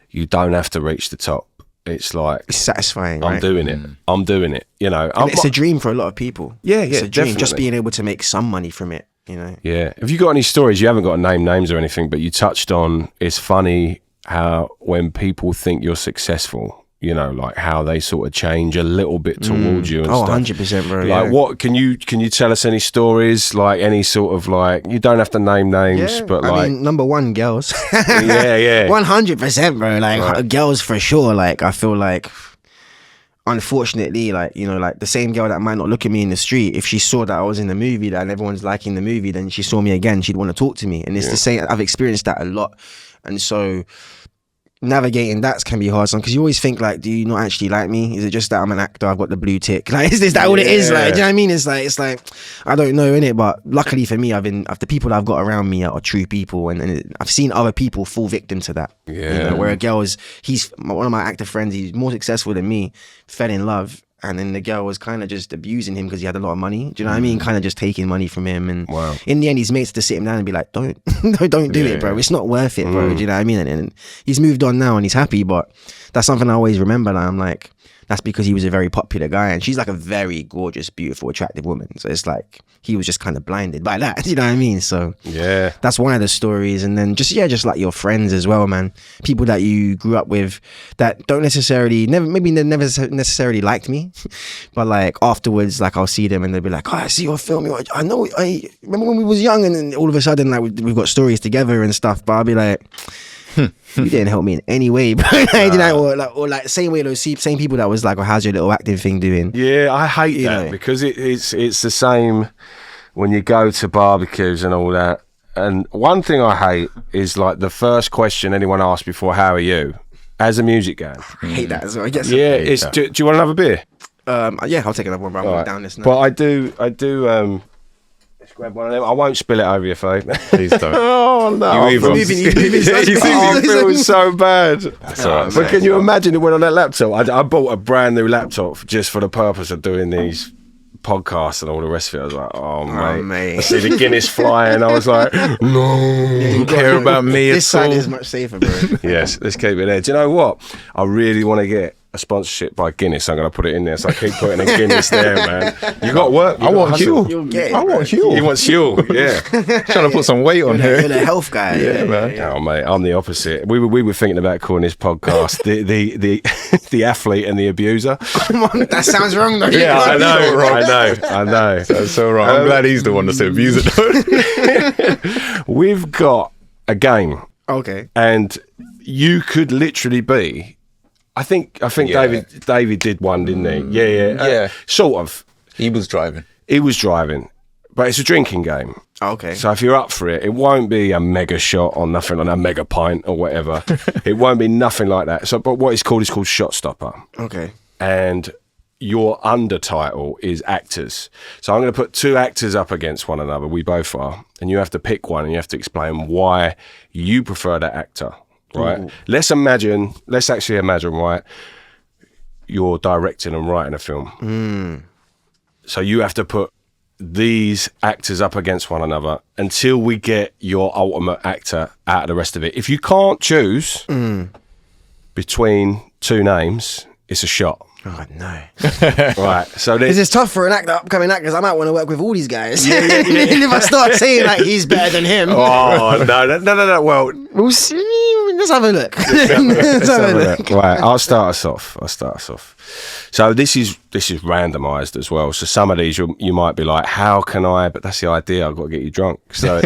you don't have to reach the top. It's like, it's satisfying. I'm doing it. You know, it's a dream for a lot of people. Yeah, it's a dream. Definitely. Just being able to make some money from it. You know. Yeah. Have you got any stories? You haven't got to name names or anything, but you touched on it's funny. how when people think you're successful, you know, like how they sort of change a little bit towards you and stuff. 100%, bro. Like, what can you tell us any stories, like any sort of, like, you don't have to name names, but like, I mean, number one, girls. yeah 100%, bro. Like, right. Girls for sure. Like, I feel like, unfortunately, like, you know, like the same girl that might not look at me in the street, if she saw that I was in the movie, that and everyone's liking the movie, then she saw me again, she'd want to talk to me. And it's the same. I've experienced that a lot. And so navigating that can be hard, because you always think, like, do you not actually like me? Is it just that I'm an actor, I've got the blue tick? Like, is that what it is? Like, do you know what I mean? It's like I don't know, innit? But luckily for me, the people that I've got around me are true people, and I've seen other people fall victim to that. You know, where a girl he's one of my actor friends, he's more successful than me, fell in love, and then the girl was kind of just abusing him because he had a lot of money. Do you know what I mean? Kind of just taking money from him. And in the end, his mates had to sit him down and be like, don't do it, bro. It's not worth it, bro. Do you know what I mean? And he's moved on now and he's happy, but that's something I always remember. And I'm like, that's because he was a very popular guy, and she's like a very gorgeous, beautiful, attractive woman. So it's like he was just kind of blinded by that. You know what I mean? So that's one of the stories. And then just like your friends as well, man. People that you grew up with that don't necessarily, never necessarily liked me, but like afterwards, like I'll see them and they'll be like, oh, I see your film. I know. I remember when we was young, and then all of a sudden, like we've got stories together and stuff. But I'll be like, you didn't help me in any way, bro. You know, or like same way those same people that was like, oh, how's your little acting thing doing? Yeah, I hate that, because it's the same when you go to barbecues and all that. And one thing I hate is like the first question anyone asks before, how are you? As a music guy. I hate that as well. I guess. Yeah, do you want another beer? Yeah, I'll take another one, bro. I'm down this now. But I do let's grab one of them. I won't spill it over your face. Please don't. Oh no! You feel so bad. That's all right, but can you imagine it went on that laptop? I bought a brand new laptop just for the purpose of doing these podcasts and all the rest of it. I was like, oh mate. I see the Guinness flying. I was like, no, you care about me at all. This side is much safer, bro. Yes, let's keep it there. Do you know what? I really want to get a sponsorship by Guinness. I'm going to put it in there, so I keep putting a Guinness there, man. You got work. I want Huel. I want Huel. He wants Huel. Yeah, trying to put some weight on here. You're the health guy. Yeah, man. Oh mate, I'm the opposite. We were thinking about calling this podcast the athlete and the abuser. Come on, that sounds wrong though. Yeah, I know. That's so wrong. I'm glad he's the one that's abused it. We've got a game. Okay. And you could literally be. I think David did one, didn't he? Yeah. Sort of. He was driving, but it's a drinking game. Okay. So if you're up for it, it won't be a mega shot or nothing like a mega pint or whatever. It won't be nothing like that. So, but what it's called is called Shot Stopper. Okay. And your undertitle is actors. So I'm going to put two actors up against one another. We both are, and you have to pick one, and you have to explain why you prefer that actor. Right. Ooh. Let's actually imagine, right, you're directing and writing a film. So you have to put these actors up against one another until we get your ultimate actor out of the rest of it. If you can't choose between two names, it's a shot. Oh no! Right, so this is tough for an upcoming actor, because I might want to work with all these guys. And if I start saying like he's better than him, no. Well, we'll see. Let's have a look. Let's have a look. Right, I'll start us off. So this is randomised as well. So some of these you might be like, how can I? But that's the idea. I've got to get you drunk. So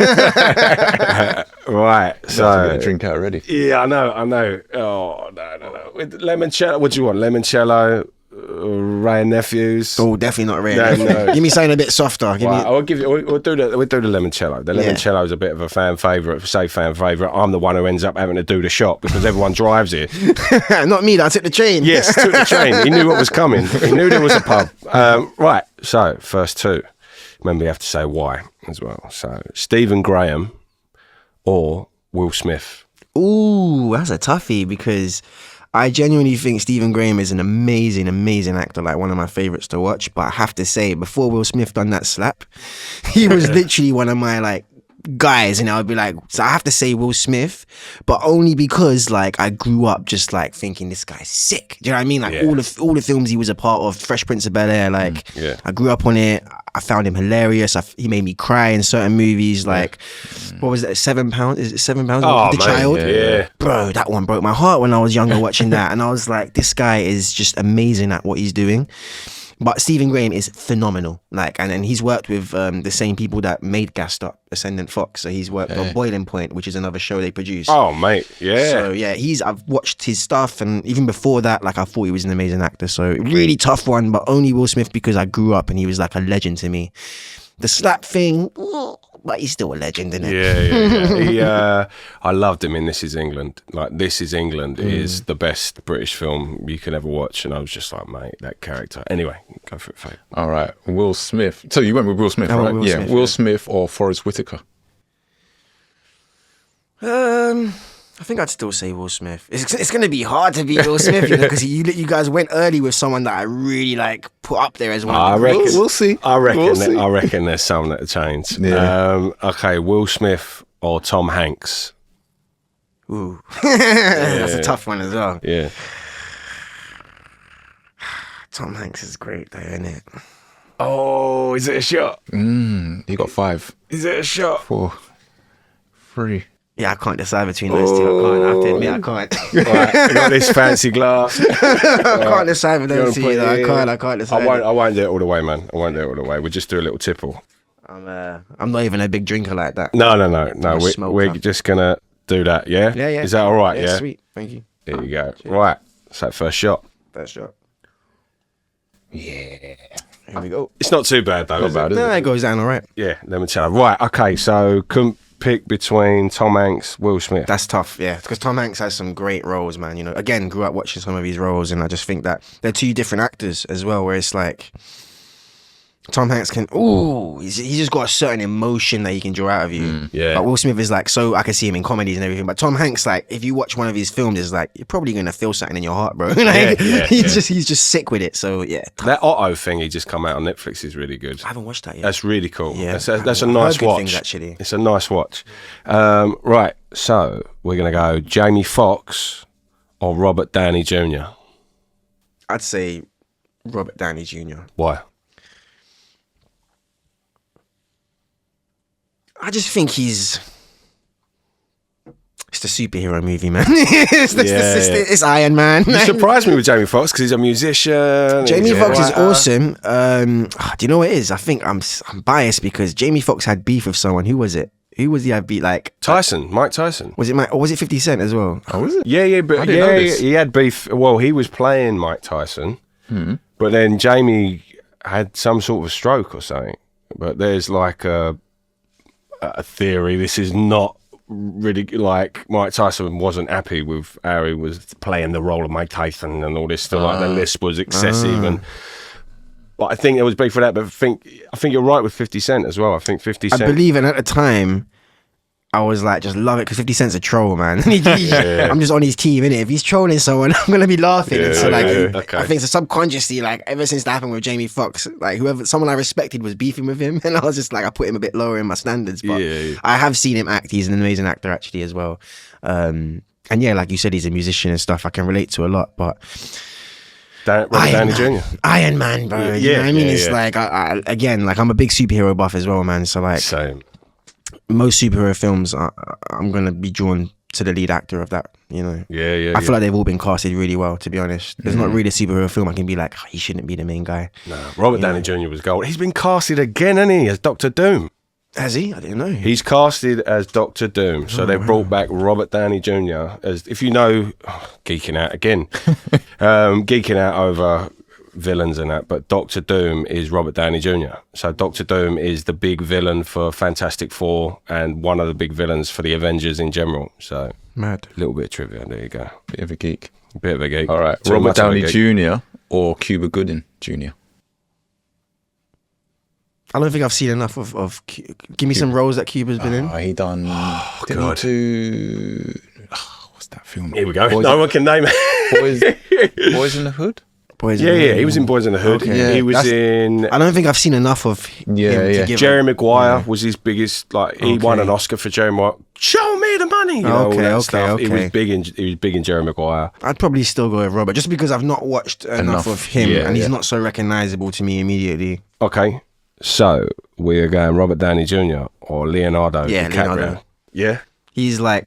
right. So get a drink out already. Yeah, I know. Oh no. With limoncello. What do you want? Limoncello, Ray and Nephews. Oh, definitely not Ray. No. Give me something a bit softer. I'll give you. We'll do the limoncello. The limoncello is a bit of a fan favourite. Say fan favourite. I'm the one who ends up having to do the shot because everyone drives here. Not me. I took the train. Yes, took the train. He knew what was coming. He knew there was a pub. Right. So first two. Remember, you have to say why as well. So Stephen Graham or Will Smith. Ooh, that's a toughie, because I genuinely think Stephen Graham is an amazing, amazing actor, like one of my favourites to watch. But I have to say, before Will Smith done that slap, he was literally one of my like guys, and I would be like, so I have to say Will Smith, but only because like I grew up just like thinking this guy's sick. Do you know what I mean? Like all the films he was a part of, Fresh Prince of Bel-Air, like I grew up on it. I found him hilarious. He made me cry in certain movies. Like, what was that? £7? Is it £7? Oh, the man, Child? yeah. Bro, that one broke my heart when I was younger watching that, and I was like, this guy is just amazing at what he's doing. But Stephen Graham is phenomenal. Like, and he's worked with the same people that made Gassed Up, Ascendant Fox. So he's worked on Boiling Point, which is another show they produce. Oh, mate, yeah. So yeah, I've watched his stuff, and even before that, like I thought he was an amazing actor. So really tough one, but only Will Smith because I grew up and he was like a legend to me. The slap thing, but he's still a legend, isn't it? Yeah. I loved him in This Is England. Like, This Is England is the best British film you can ever watch, and I was just like, mate, that character. Anyway, go for it, Faye. All right, Will Smith. So you went with Will Smith, right? Will Smith or Forrest Whitaker? I think I'd still say Will Smith. It's going to be hard to beat Will Smith, because you guys went early with someone that I really like put up there as one. I reckon we'll see. I reckon there's some that change. Yeah. Okay, Will Smith or Tom Hanks? Ooh, that's a tough one as well. Yeah. Tom Hanks is great though, isn't it? Oh, is it a shot? You got 5. Is it a shot? 4, 3. Yeah, I can't decide between those two. I have to admit, I can't. Right, I got this fancy glass. I can't decide with those two. I can't decide. I won't do it all the way, man. I won't do it all the way. We'll just do a little tipple. I'm not even a big drinker like that. No. We're just gonna do that. Yeah. Yeah. Is that all right? Yeah. Sweet. Thank you. There you go. Right. So first shot. First shot. Yeah. Here we go. It's not too bad though. Is it? No, it goes down all right. Yeah. Let me tell you. Right. Okay. So couldn't pick between Tom Hanks, Will Smith. That's tough, yeah, because Tom Hanks has some great roles, man. You know, again, grew up watching some of his roles, and I just think that they're two different actors as well, where it's like Tom Hanks can, he's just got a certain emotion that he can draw out of you. Yeah. But Will Smith is like, so I can see him in comedies and everything, but Tom Hanks, like, if you watch one of his films, it's like, you're probably going to feel something in your heart, bro. Like, he's just sick with it, so yeah. That Otto thing he just come out on Netflix is really good. I haven't watched that yet. That's really cool. Yeah. That's a nice watch. Things, actually. It's a nice watch. Right, so we're going to go Jamie Foxx or Robert Downey Jr. I'd say Robert Downey Jr. Why? I just think it's the superhero movie, man. It's Iron Man. You surprised me with Jamie Foxx because he's a musician. Jamie Foxx is awesome. Do you know what it is? I think I'm biased because Jamie Foxx had beef with someone. Who was it? Who was he had beef like? Mike Tyson. Was it Mike, or was it 50 Cent as well? Oh, was it? Yeah, but he had beef. Well, he was playing Mike Tyson, but then Jamie had some sort of a stroke or something. But there's like a theory. This is not really like Mike Tyson wasn't happy with how he was playing the role of Mike Tyson and all this stuff. Like the lisp was excessive, but I think there was beef for that. But I think you're right with 50 Cent as well. I think 50 Cent. I believe, and at the time, I was like, just love it because 50 Cent's a troll, man. I'm just on his team, innit? If he's trolling someone, I'm gonna be laughing. And so, I think so subconsciously, like, ever since that happened with Jamie Foxx, like, someone I respected was beefing with him, and I was just like, I put him a bit lower in my standards. But I have seen him act. He's an amazing actor, actually, as well. And yeah, like you said, he's a musician and stuff. I can relate to a lot, but. Robert Downey Jr. Iron Man, bro. You know what I mean? It's like, again, like, I'm a big superhero buff as well, man. So, like. Same. Most superhero films, I'm going to be drawn to the lead actor of that, you know. Yeah. I feel like they've all been casted really well, to be honest. There's not really a superhero film I can be like, he shouldn't be the main guy. No, Robert Downey Jr. was gold. He's been casted again, hasn't he, as Doctor Doom? Has he? I didn't know. He's casted as Doctor Doom. So they brought back Robert Downey Jr. as, if you know, geeking out again, geeking out over villains and that, but Doctor Doom is Robert Downey Jr. So Doctor Doom is the big villain for Fantastic Four and one of the big villains for the Avengers in general. So mad. A little bit of trivia. There you go. Bit of a geek. All right. Robert Downey Jr. or Cuba Gooding Jr. I don't think I've seen enough of give me some roles that Cuba's been in. He done. God. What's that film? Here we go. No one can name it. Boys in the Hood. Boys Yeah, he was in Boys in the Hood. Okay. Yeah, he was in. I don't think I've seen enough of him to give Jerry a- Maguire was his biggest. Like he won Okay. an Oscar for Jerry Maguire. Show me the money. You know, all Okay, that okay, stuff. He was okay. big in Jerry Maguire. I'd probably still go with Robert, just because I've not watched enough of him, Yeah, and he's yeah. not so recognizable to me immediately. Okay, so we're going Robert Downey Jr. or Leonardo Yeah, DiCaprio. Leonardo. Yeah. He's like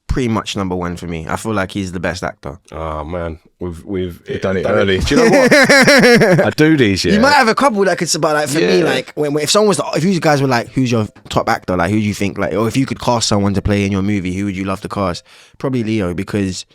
pretty much number one for me. I feel like he's the best actor. Oh man, we've done it early. Do you know what? I do these. Yeah. You might have a couple that could, but like for me, Yeah. like when if someone was, if you guys were like, who's your top actor? Like who do you think, like, or if you could cast someone to play in your movie, who would you love to cast? Probably Leo, because,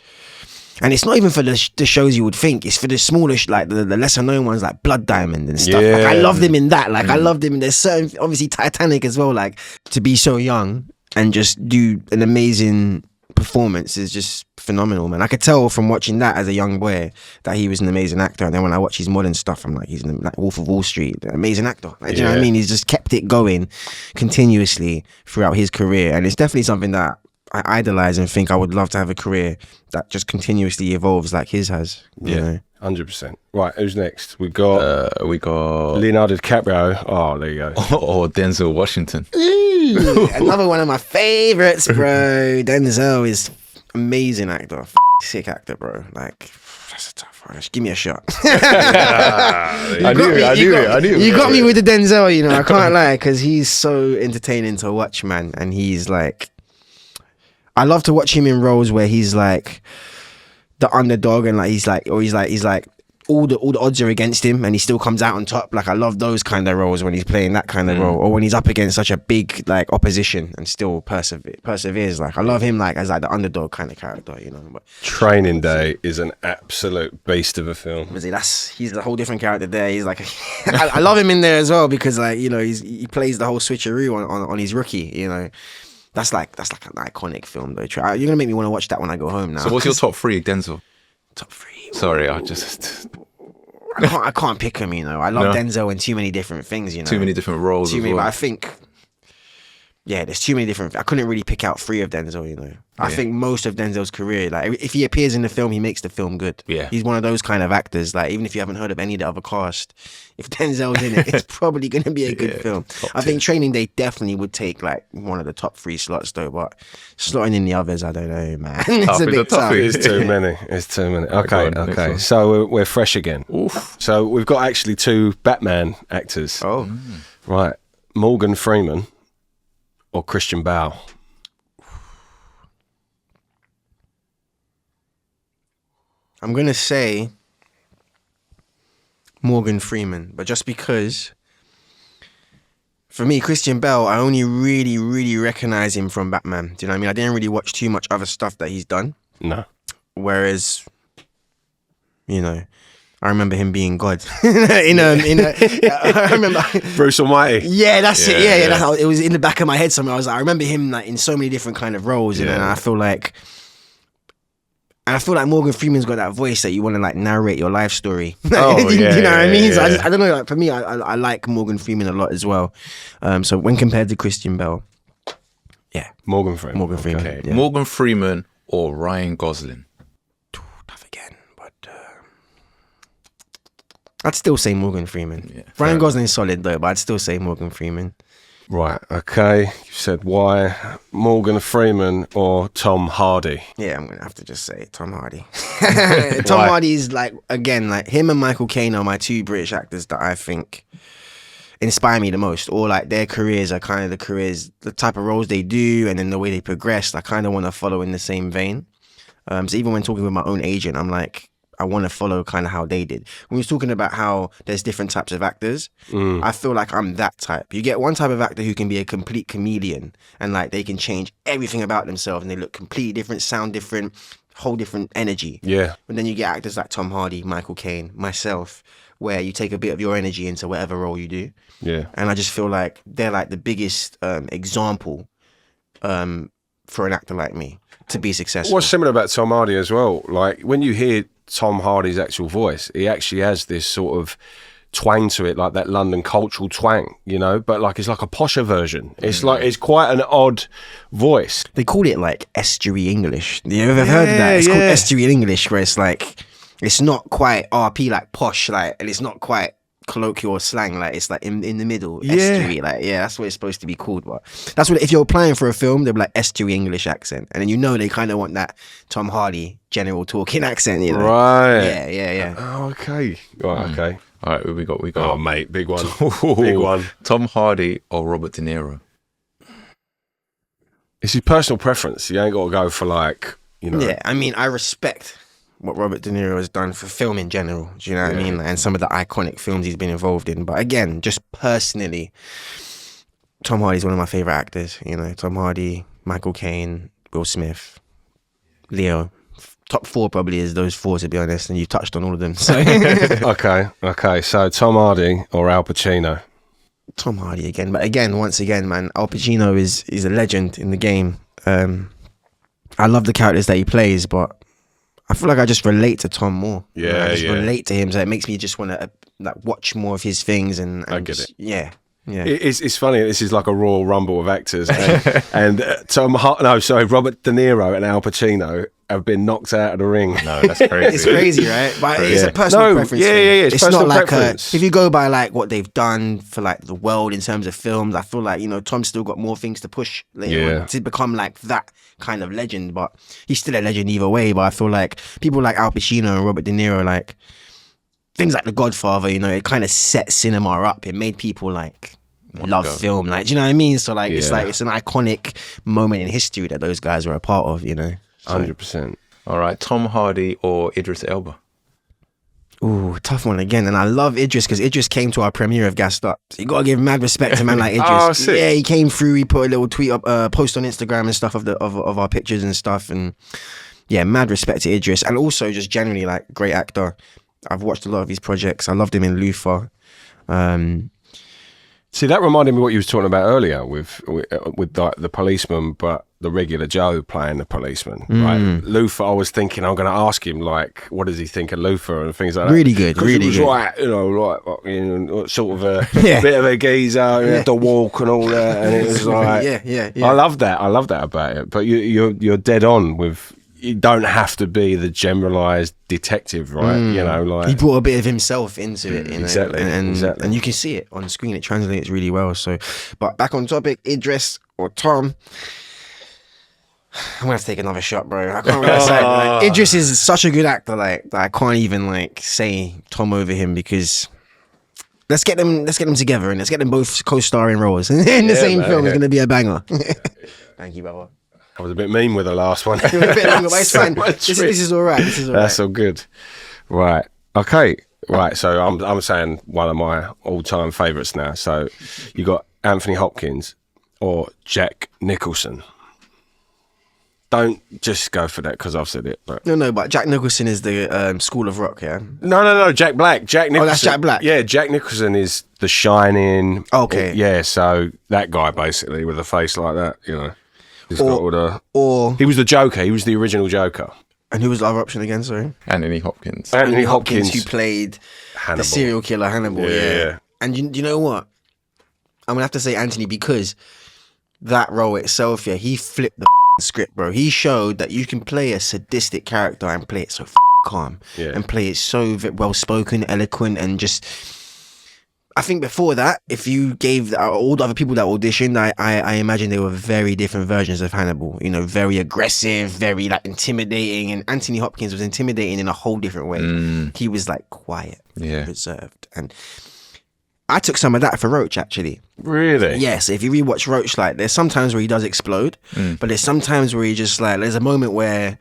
and it's not even for the shows you would think. It's for the smaller, like the lesser known ones, like Blood Diamond and stuff. Like I Yeah. love them in that. Like I love them. There's certain, obviously Titanic as well. Like to be so young and just do an amazing performance is just phenomenal, man. I could tell from watching that as a young boy that he was an amazing actor, and then when I watch his modern stuff, I'm like, he's like Wolf of Wall Street, an amazing actor. Like, do you know what I mean? He's just kept it going continuously throughout his career, and it's definitely something that I idolize and think I would love to have a career that just continuously evolves like his has. You know? 100%. Right, who's next? We got We got Leonardo DiCaprio. Oh, there you go. or Denzel Washington. Another one of my favorites, bro. Denzel is amazing actor, sick actor, bro. Like that's a tough one. Just give me a shot. I knew it. You got me with the Denzel. You know, I can't lie, because he's so entertaining to watch, man. And he's like, I love to watch him in roles where he's like the underdog, and like he's like all the odds are against him, and he still comes out on top. Like I love those kind of roles when he's playing that kind of role, or when he's up against such a big like opposition and still perseveres. Like I love him like as like the underdog kind of character, you know. But Training Day is an absolute beast of a film. obviously he's a whole different character there. He's like I love him in there as well, because like, you know, he plays the whole switcheroo on his rookie, you know. That's like an iconic film though. You're gonna make me want to watch that when I go home now. So what's your top three, Denzel? top three? Sorry, I just I can't pick him, you know. I love No. Denzel in too many different things, you know. too many different roles. Too as many, well. but I think, yeah, there's too many different. I couldn't really pick out three of Denzel, you know. I think most of Denzel's career, like if he appears in the film, he makes the film good. Yeah. He's one of those kind of actors. Like even if you haven't heard of any of the other cast, if Denzel's in it, it's probably going to be a good film. I think Training Day definitely would take like one of the top 3 slots though, but slotting in the others, I don't know, man. It's a Tough, bit it's a tough. tough. It's too many. It's too many. Okay, go on, next okay. one. So we're fresh again. So we've got actually 2 Batman actors. Oh, Right, Morgan Freeman or Christian Bale. I'm gonna say Morgan Freeman, but just because, for me, Christian Bale, I only really recognize him from Batman. Do you know what I mean? I didn't really watch too much other stuff that he's done. No. Whereas, you know, I remember him being God. I remember. Bruce Almighty. Yeah, that's it. Yeah. yeah. That's how, it was in the back of my head somewhere. I was like, I remember him like in so many different kind of roles, and I feel like Morgan Freeman's got that voice that you want to like narrate your life story. Oh, you know what I mean? So yeah. I don't know. Like for me, I like Morgan Freeman a lot as well. So when compared to Christian Bale, yeah, Morgan Freeman. Morgan Freeman. Okay. Yeah. Morgan Freeman or Ryan Gosling? Tough again, but I'd still say Morgan Freeman. Yeah, Ryan fair Gosling's solid though, but I'd still say Morgan Freeman. Right, okay. You said why Morgan Freeman or Tom Hardy? Yeah, I'm gonna have to just say Tom Hardy. Tom Hardy's like, again, like him and Michael Caine are my 2 British actors that I think inspire me the most, or like their careers are kind of the type of roles they do, and then the way they progress. I kind of want to follow in the same vein. So even when talking with my own agent, I'm like, I want to follow kind of how they did. When we was talking about how there's different types of actors, I feel like I'm that type. You get one type of actor who can be a complete chameleon, and like they can change everything about themselves, and they look completely different, sound different, whole different energy. Yeah. But then you get actors like Tom Hardy, Michael Caine, myself, where you take a bit of your energy into whatever role you do. Yeah. And I just feel like they're like the biggest example for an actor like me to be successful. What's similar about Tom Hardy as well, like when you hear Tom Hardy's actual voice, he actually has this sort of twang to it, like that London cultural twang, you know, but like it's like a posher version. It's like, it's quite an odd voice. They call it like estuary English. You ever heard of that? It's called estuary English, where it's like it's not quite RP like posh, like, and it's not quite colloquial slang, like it's like in the middle, estuary, like that's what it's supposed to be called. But that's what, if you're applying for a film, they'll be like estuary English accent, and then they kind of want that Tom Hardy general talking accent, right? Yeah. Oh, okay, right, okay. All right, we got. Oh, mate, big one, big one. Tom Hardy or Robert De Niro? It's his personal preference. You ain't got to go for like, Yeah, I mean, I respect what Robert De Niro has done for film in general. Do you know what I mean? And some of the iconic films he's been involved in. But again, just personally, Tom Hardy's one of my favorite actors. Tom Hardy, Michael Caine, Will Smith, Leo. Top 4 probably is those 4, to be honest, and you touched on all of them. So. Okay. So Tom Hardy or Al Pacino? Tom Hardy again, but once again, man, Al Pacino is a legend in the game. I love the characters that he plays, but I feel like I just relate to Tom more. Yeah, I just relate to him, so it makes me just want to watch more of his things. And I get it. Yeah. It's funny. This is like a Royal Rumble of actors, and Robert De Niro and Al Pacino have been knocked out of the ring. No, that's crazy. It's crazy, right? But it's a personal preference. Yeah. It's not like preference. if you go by like what they've done for like the world in terms of films, I feel like Tom's still got more things to push later on to become like that kind of legend. But he's still a legend either way. But I feel like people like Al Pacino and Robert De Niro, like things like The Godfather, it kind of set cinema up. It made people like love film, like, do you know what I mean? So like it's an iconic moment in history that those guys were a part of. 100%. All right, Tom Hardy or Idris Elba? Ooh, tough one again. And I love Idris because Idris came to our premiere of Gassed Up. So you got to give mad respect to man like Idris. Oh, sick. Yeah, he came through. He put a little tweet up, post on Instagram and stuff of our pictures and stuff. And yeah, mad respect to Idris. And also just generally like great actor. I've watched a lot of his projects. I loved him in Luther. See, that reminded me of what you was talking about earlier with the policeman, but the regular Joe playing the policeman. Right? Luther, I was thinking I'm going to ask him, like, what does he think of Luther and things like that. Really good, really he was good. Like, sort of a bit of a geezer, he had to walk and all that, and it was like, yeah. I love that about it. But you're dead on with. You don't have to be the generalised detective, right? Like he brought a bit of himself into it, Exactly. And you can see it on screen. It translates really well. So, but back on topic, Idris or Tom. I'm gonna have to take another shot, bro. I can't really say. Like, Idris is such a good actor, like that I can't even like say Tom over him because. Let's get them together and let's get them both co-starring roles in the same film. It's gonna be a banger. Thank you, brother. I was a bit mean with the last one. A bit longer, but it's fine. This is all right. That's all good. Right. Okay. Right. So I'm saying one of my all-time favourites now. So you got Anthony Hopkins or Jack Nicholson. Don't just go for that because I've said it. But No, but Jack Nicholson is the School of Rock, yeah? No. Jack Black. Jack Nicholson. Oh, that's Jack Black? Yeah, Jack Nicholson is The Shining. Okay. Yeah, so that guy basically with a face like that, He's got all Or he was the Joker. He was the original Joker. and who was the other option again? Sorry, Anthony Hopkins. Anthony Hopkins, who played Hannibal. the serial killer Hannibal. Yeah. And you know what? I'm gonna have to say Anthony because that role itself, he flipped the script, bro. He showed that you can play a sadistic character and play it so calm, and play it so well spoken, eloquent, and just. I think before that, if you gave all the other people that auditioned, I imagine they were very different versions of Hannibal. Very aggressive, very like intimidating. And Anthony Hopkins was intimidating in a whole different way. He was like quiet, reserved. And I took some of that for Roach, actually. Really? Yes. If you rewatch Roach, like there's sometimes where he does explode, but there's sometimes where he just like, there's a moment where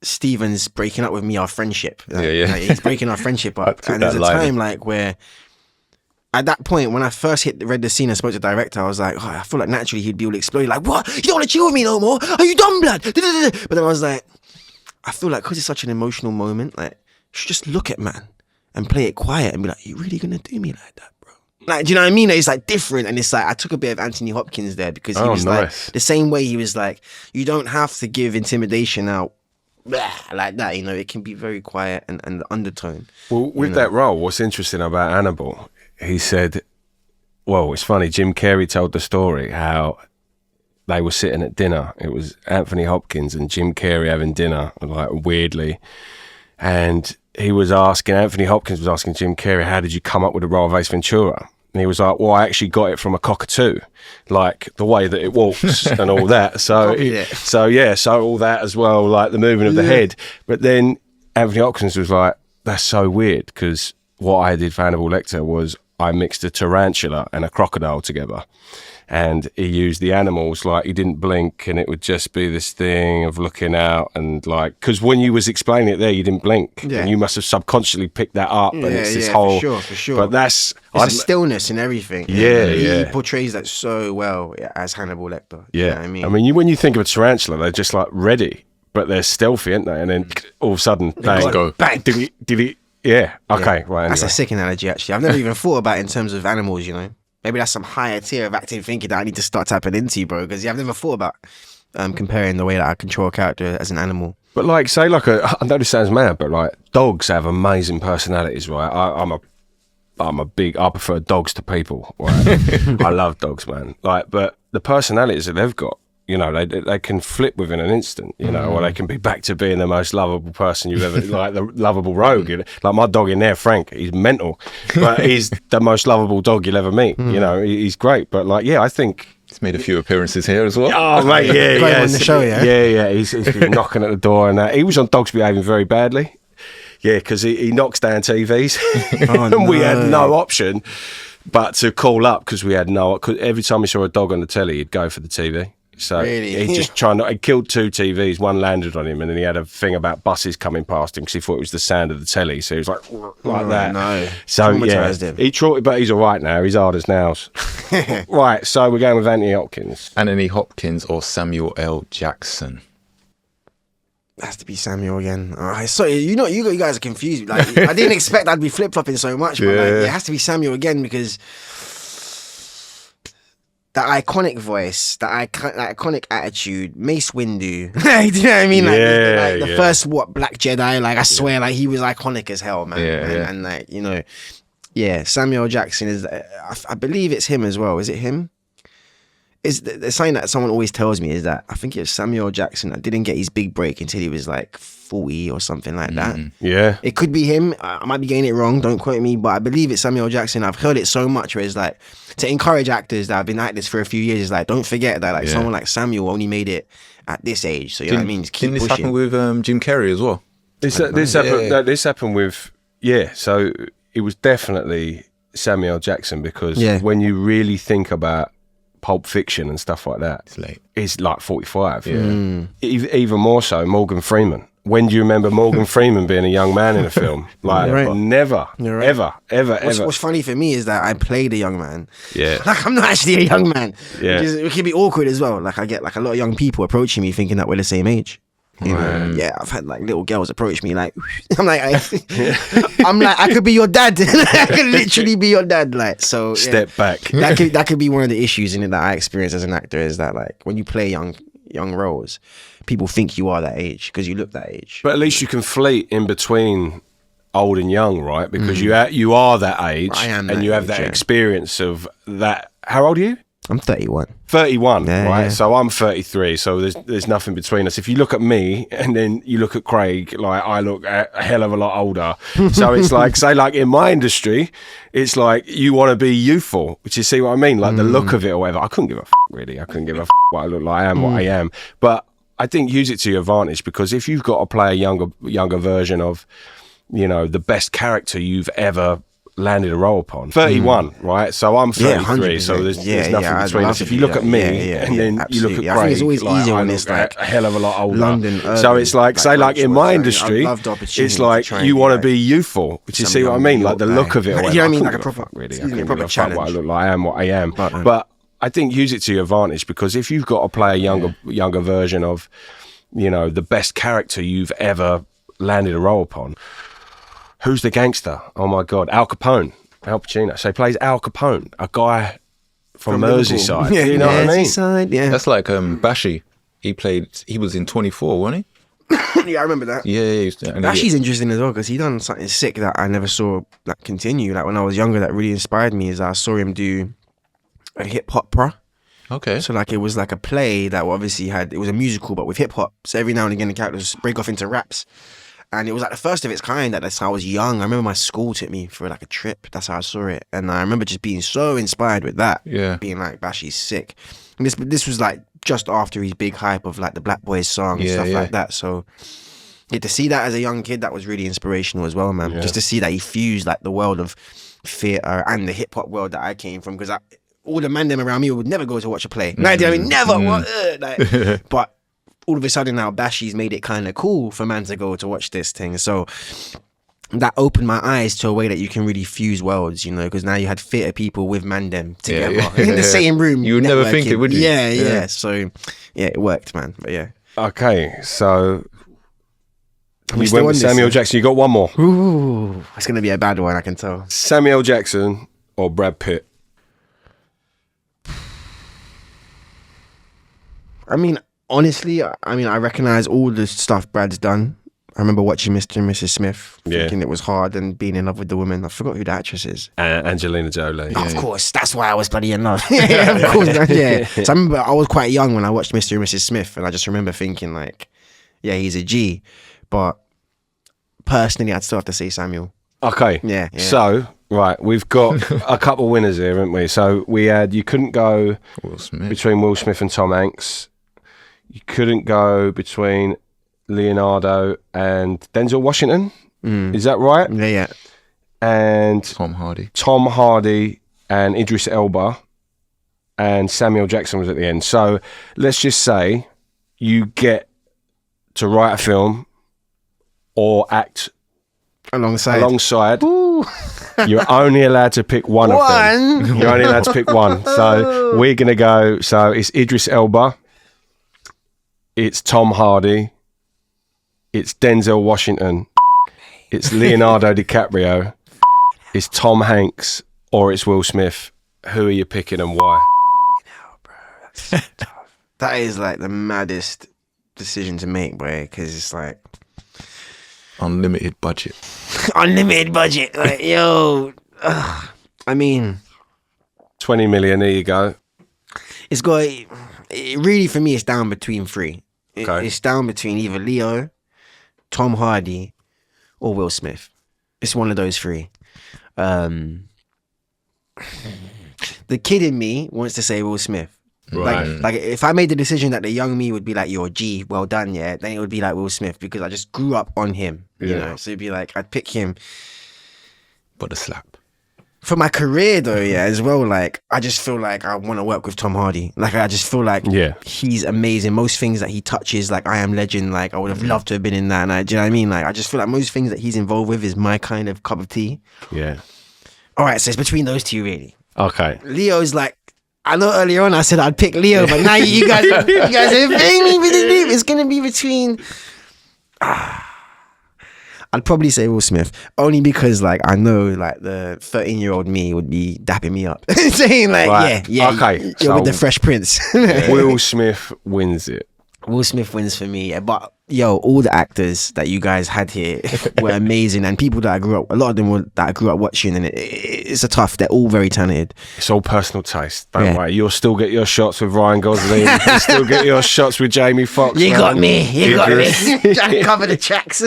Steven's breaking up with me, our friendship. Like, he's breaking our friendship up. And there's a time like where, at that point, when I first read the scene and spoke to the director, I was like, I feel like naturally he'd be all exploding, like, what? You don't want to chill with me no more? Are you dumb, blood? But then I was like, I feel like because it's such an emotional moment, like, you should just look at man and play it quiet and be like, you really gonna do me like that, bro? Like, do you know what I mean? It's like different, and it's like I took a bit of Anthony Hopkins there because he was like the same way he was like, you don't have to give intimidation out like that. It can be very quiet and the undertone. Well, with that role, what's interesting about Hannibal? He said, well, it's funny, Jim Carrey told the story how they were sitting at dinner. It was Anthony Hopkins and Jim Carrey having dinner, like weirdly. and Anthony Hopkins was asking Jim Carrey, how did you come up with the role of Ace Ventura? And he was like, well, I actually got it from a cockatoo, like the way that it walks and all that. So all that as well, like the movement of the head. But then Anthony Hopkins was like, that's so weird, because what I did for Hannibal Lecter was I mixed a tarantula and a crocodile together. And he used the animals, like he didn't blink, and it would just be this thing of looking out, and like, because when you was explaining it there, you didn't blink, and you must have subconsciously picked that up, and it's this whole, for sure. But it's a stillness in everything. He portrays that so well as Hannibal Lecter. Yeah, you know what I mean, when you think of a tarantula, they're just like ready, but they're stealthy, aren't they? And then all of a sudden, they go bang. Did he? Yeah. Okay. Right. That's a sick analogy. Actually, I've never even thought about it in terms of animals. You know. Maybe that's some higher tier of acting thinking that I need to start tapping into, bro. Because I've never thought about comparing the way that I control a character as an animal. But like, say, like I know this sounds mad, but like dogs have amazing personalities, right? I prefer dogs to people. Right? I love dogs, man. Like, but the personalities that they've got, you know, they can flip within an instant, you know, or they can be back to being the most lovable person you've ever, like the lovable rogue. You know? Like my dog in there, Frank, he's mental, but he's the most lovable dog you'll ever meet. You know, he's great. But like, I think he's made a few appearances here as well. Oh mate, yeah, on the show, yeah. He's been knocking at the door, and he was on Dogs Behaving very badly. Yeah, because he knocks down TVs, and we had no option but to call up, because we had cause every time we saw a dog on the telly, he'd go for the TV. So really? he just he killed 2 TVs, one landed on him, and then he had a thing about buses coming past him because he thought it was the sound of the telly. So he was like that. No. So him. But he's all right now. He's hard as nails. Right. So we're going with Anthony Hopkins. Anthony Hopkins or Samuel L. Jackson? It has to be Samuel again. Sorry, you guys are confused. Like, I didn't expect I'd be flip flopping so much, but like, it has to be Samuel again, because that iconic voice, that iconic attitude, Mace Windu. Do you know what I mean? Like, the first Black Jedi. Like, I swear, like he was iconic as hell, man. And like, you know, Samuel Jackson is. I believe it's him as well. Is it him? There's something that someone always tells me is that I think it was Samuel Jackson that didn't get his big break until he was like 40 or something like that. Yeah. It could be him. I might be getting it wrong. Don't quote me. But I believe it's Samuel Jackson. I've heard it so much where it's like, to encourage actors that have been at this for a few years, is like, don't forget that like someone like Samuel only made it at this age. So you know what I mean? Just keep didn't this pushing. happen with Jim Carrey as well? This happened with, so it was definitely Samuel Jackson, because when you really think about Pulp Fiction and stuff like that, it's late. It's like 45. Even more so, Morgan Freeman. When do you remember Morgan Freeman being a young man in a film? Like, never, ever. What's funny for me is that I played a young man. Yeah. Like, I'm not actually a young man. Yeah. It can be awkward as well. Like, I get like a lot of young people approaching me thinking that we're the same age. You know? Yeah, I've had like little girls approach me like, I'm like, I could be your dad. I could literally be your dad. Like, so step back. That could be one of the issues in it that I experience as an actor, is that like when you play young roles, people think you are that age because you look that age. But at least you can fleet in between old and young, right? Because you are that age, I am, and you have that experience of that. How old are you? I'm 31. 31, right? Yeah. So I'm 33, so there's nothing between us. If you look at me and then you look at Craig, like I look a hell of a lot older. So it's like, say like in my industry, it's like you want to be youthful, which you see what I mean? Like the look of it or whatever. I couldn't give a really. I couldn't give a what I look like. I am what I am. But I think use it to your advantage, because if you've got to play a younger version of, you know, the best character you've ever landed a role upon. 31, right? So I'm 33, so there's nothing between us. If you look at me and then you look at Craig, I think it's always easier when it's like a hell of a lot older. London, so it's like, say like in my industry, it's like you want to be youthful, which you see what I mean? Like the look of it. You know what I mean? Like a proper challenge. What I look like, I am what I am. But I think use it to your advantage, because if you've got to play a younger version of, you know, the best character you've ever landed a role upon. Who's the gangster? Oh my God, Al Pacino. So he plays Al Capone, a guy from Merseyside. Yeah, you know what I mean? Yeah. That's like Bashi. He was in 24, wasn't he? Yeah, I remember that. Yeah. Bashi's interesting as well, because he done something sick that I never saw like continue. Like when I was younger, that really inspired me is I saw him do a hip hop opera. Okay. So like it was like a play that obviously it was a musical but with hip hop. So every now and again the characters break off into raps. And it was like the first of its kind. That's how I was young. I remember my school took me for like a trip. That's how I saw it. And I remember just being so inspired with that. Yeah. Being like, Bashi's sick. And this was like just after his big hype of like the Black Boys song and stuff like that. So yeah, to see that as a young kid, that was really inspirational as well, man. Just to see that he fused like the world of theatre and the hip hop world that I came from, because all the man them around me would never go to watch a play. Like, I mean, never. But all of a sudden now, Bashi's made it kind of cool for man to go to watch this thing. So that opened my eyes to a way that you can really fuse worlds, you know, because now you had theatre people with man them together in the same room. You would never think it, would you? Yeah. So yeah, it worked, man. But yeah. Okay, so we went with Samuel Jackson. You got one more. Ooh, it's gonna be a bad one, I can tell. Samuel Jackson or Brad Pitt? I mean, honestly, I recognize all the stuff Brad's done. I remember watching Mr. and Mrs. Smith, thinking it was hard and being in love with the woman. I forgot who the actress is. Angelina Jolie. Of course, that's why I was bloody in love. Of course, yeah. So I remember I was quite young when I watched Mr. and Mrs. Smith, and I just remember thinking like, yeah, he's a G. But personally, I'd still have to say Samuel. Okay. Yeah. So, right, we've got a couple winners here, haven't we? So we had, you couldn't go between Will Smith and Tom Hanks. You couldn't go between Leonardo and Denzel Washington. Is that right? Yeah. And Tom Hardy and Idris Elba, and Samuel Jackson was at the end. So let's just say you get to write a film or act alongside. You're only allowed to pick one of them. You're only allowed to pick one. So we're going to go. So it's Idris Elba. It's Tom Hardy. It's Denzel Washington. It's Leonardo DiCaprio. It's Tom Hanks. Or it's Will Smith. Who are you picking and why? That's tough. That is like the maddest decision to make, boy, because it's like unlimited budget. Like, yo, I mean, 20 million, there you go. It's got, really for me, it's down between three. It's down between either Leo, Tom Hardy, or Will Smith. It's one of those three. The kid in me wants to say Will Smith. Right. Like if I made the decision that the young me would be like, "You're G, well done," then it would be like Will Smith, because I just grew up on him. You know, so it'd be like I'd pick him. But the slap. For my career though, as well, like I just feel like I want to work with Tom Hardy. Like I just feel like he's amazing. Most things that he touches, like I Am Legend, like I would have loved to have been in that. And do you know what I mean? Like I just feel like most things that he's involved with is my kind of cup of tea. Yeah. All right, so it's between those two really. Okay. Leo's like, I know earlier on I said I'd pick Leo, but now you guys are it's gonna be between. I'd probably say Will Smith, only because like I know like the 13-year-old me would be dapping me up, saying like, okay, you're so with the Fresh Prince. Will Smith wins it. Will Smith wins for me, but yo, all the actors that you guys had here were amazing, and people that I grew up, a lot of them that I grew up watching, and it's a tough. They're all very talented. It's all personal taste. Don't worry, you'll still get your shots with Ryan Gosling. You'll still get your shots with Jamie Foxx. You got me. Trying to cover the tracks.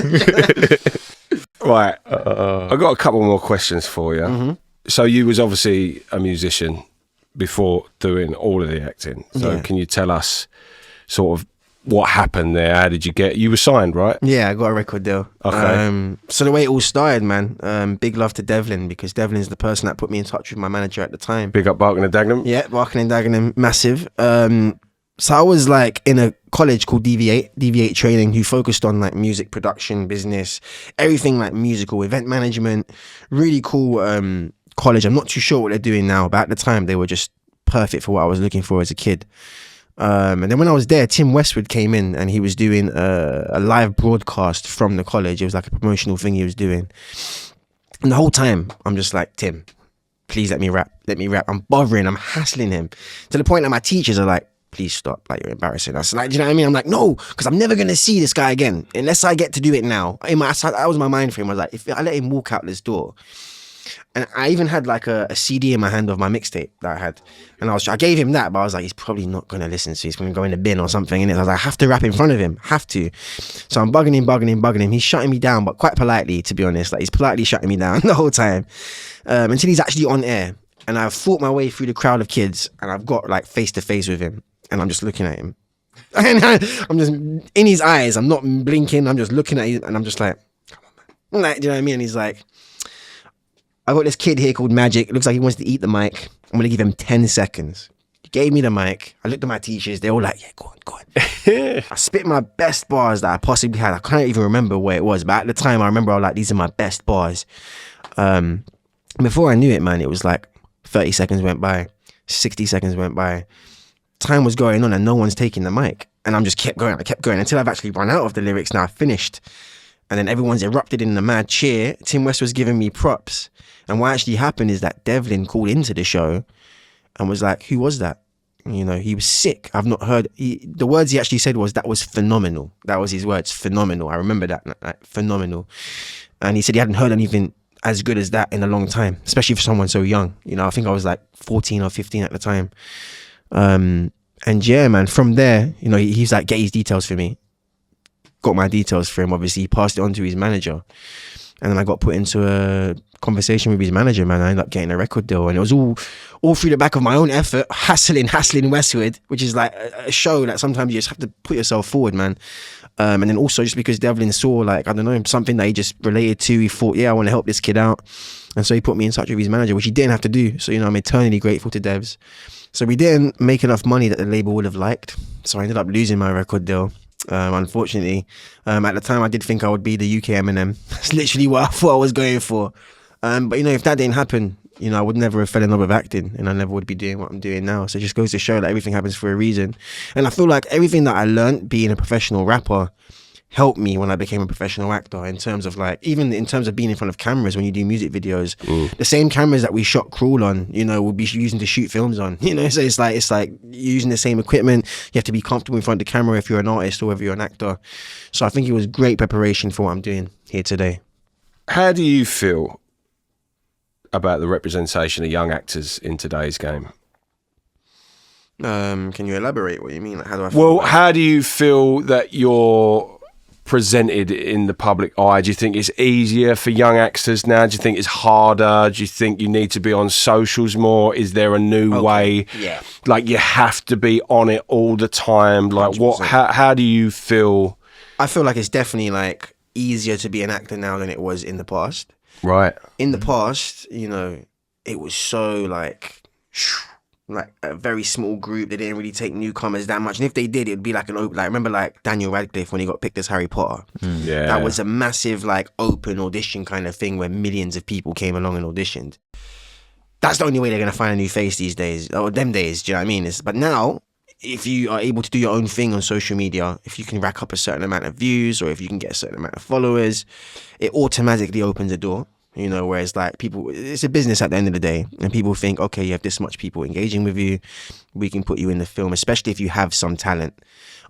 Right, I've got a couple more questions for you. Mm-hmm. So you was obviously a musician before doing all of the acting. So can you tell us sort of what happened there? How did you were signed, right? Yeah, I got a record deal. Okay. So the way it all started, man, big love to Devlin, because Devlin's the person that put me in touch with my manager at the time. Big up Barking and Dagenham. Yeah, Barking and Dagenham, massive. So I was like in a college called DV8 Training, who focused on like music production, business, everything like musical, event management. Really cool college. I'm not too sure what they're doing now, but at the time they were just perfect for what I was looking for as a kid. And then when I was there, Tim Westwood came in and he was doing a live broadcast from the college. It was like a promotional thing he was doing. And the whole time, I'm just like, Tim, please let me rap. I'm bothering, I'm hassling him. To the point that my teachers are like, please stop, like you're embarrassing us. Like, do you know what I mean? I'm like, no, because I'm never going to see this guy again unless I get to do it now. That was my mind frame. I was like, if I let him walk out this door, And I even had like a CD in my hand of my mixtape that I had. And I gave him that, but I was like, he's probably not going to listen to it. He's going to go in the bin or something. And I was like, I have to rap in front of him. Have to. So I'm bugging him. He's shutting me down, but quite politely, to be honest. Like, he's politely shutting me down the whole time until he's actually on air. And I've fought my way through the crowd of kids and I've got like face to face with him. And I'm just looking at him. And I'm just in his eyes. I'm not blinking. I'm just looking at him and I'm just like, come on, man. Like, do you know what I mean? And he's like, I got this kid here called Magic. It looks like he wants to eat the mic. I'm going to give him 10 seconds. He gave me the mic. I looked at my teachers. They're all like, yeah, go on. I spit my best bars that I possibly had. I can't even remember where it was. But at the time, I remember I was like, these are my best bars. Before I knew it, man, it was like 30 seconds went by. 60 seconds went by. Time was going on and no one's taking the mic. And I'm just kept going. I kept going until I've actually run out of the lyrics. Now I've finished. And then everyone's erupted in the mad cheer. Tim West was giving me props. And what actually happened is that Devlin called into the show and was like, who was that? You know, he was sick. I've not heard. The words he actually said was, that was phenomenal. That was his words, phenomenal. I remember that, like, phenomenal. And he said he hadn't heard anything as good as that in a long time, especially for someone so young. You know, I think I was like 14 or 15 at the time. And yeah, man, from there, you know, he's like, get his details for me. Got my details for him. Obviously, he passed it on to his manager. And then I got put into a conversation with his manager, man. I ended up getting a record deal. And it was all through the back of my own effort, hassling Westwood, which is like a show that sometimes you just have to put yourself forward, man. And then also just because Devlin saw, like, I don't know, something that he just related to, he thought, yeah, I want to help this kid out. And so he put me in touch with his manager, which he didn't have to do. So, you know, I'm eternally grateful to Devs. So we didn't make enough money that the label would have liked. So I ended up losing my record deal. Unfortunately, at the time I did think I would be the UK Eminem. That's literally what I thought I was going for. But you know, if that didn't happen, you know, I would never have fell in love with acting and I never would be doing what I'm doing now. So it just goes to show that everything happens for a reason. And I feel like everything that I learned being a professional rapper helped me when I became a professional actor, in terms of like, even in terms of being in front of cameras when you do music videos. The same cameras that we shot Crawl on, you know, we'll be using to shoot films on, you know. So it's like using the same equipment. You have to be comfortable in front of the camera if you're an artist or whether you're an actor. So I think it was great preparation for what I'm doing here today. How do you feel about the representation of young actors in today's game? Can you elaborate what you mean? Like, how do I feel? Well, how do you feel that you're presented in the public eye? Do you think it's easier for young actors now? Do you think it's harder? Do you think you need to be on socials more? Is there a new way? Yeah. Like, you have to be on it all the time? Like, 100%. what? How do you feel? I feel like it's definitely like easier to be an actor now than it was in the past. Right. In the past, you know, it was so like a very small group. They didn't really take newcomers that much, and if they did, it'd be like an open. Like, remember, like Daniel Radcliffe when he got picked as Harry Potter. Yeah, that was a massive like open audition kind of thing where millions of people came along and auditioned. That's the only way they're gonna find a new face these days, or them days. Do you know what I mean? But now, if you are able to do your own thing on social media, if you can rack up a certain amount of views, or if you can get a certain amount of followers, it automatically opens a door. You know, whereas like people, it's a business at the end of the day, and people think, okay, you have this much people engaging with you, we can put you in the film, especially if you have some talent.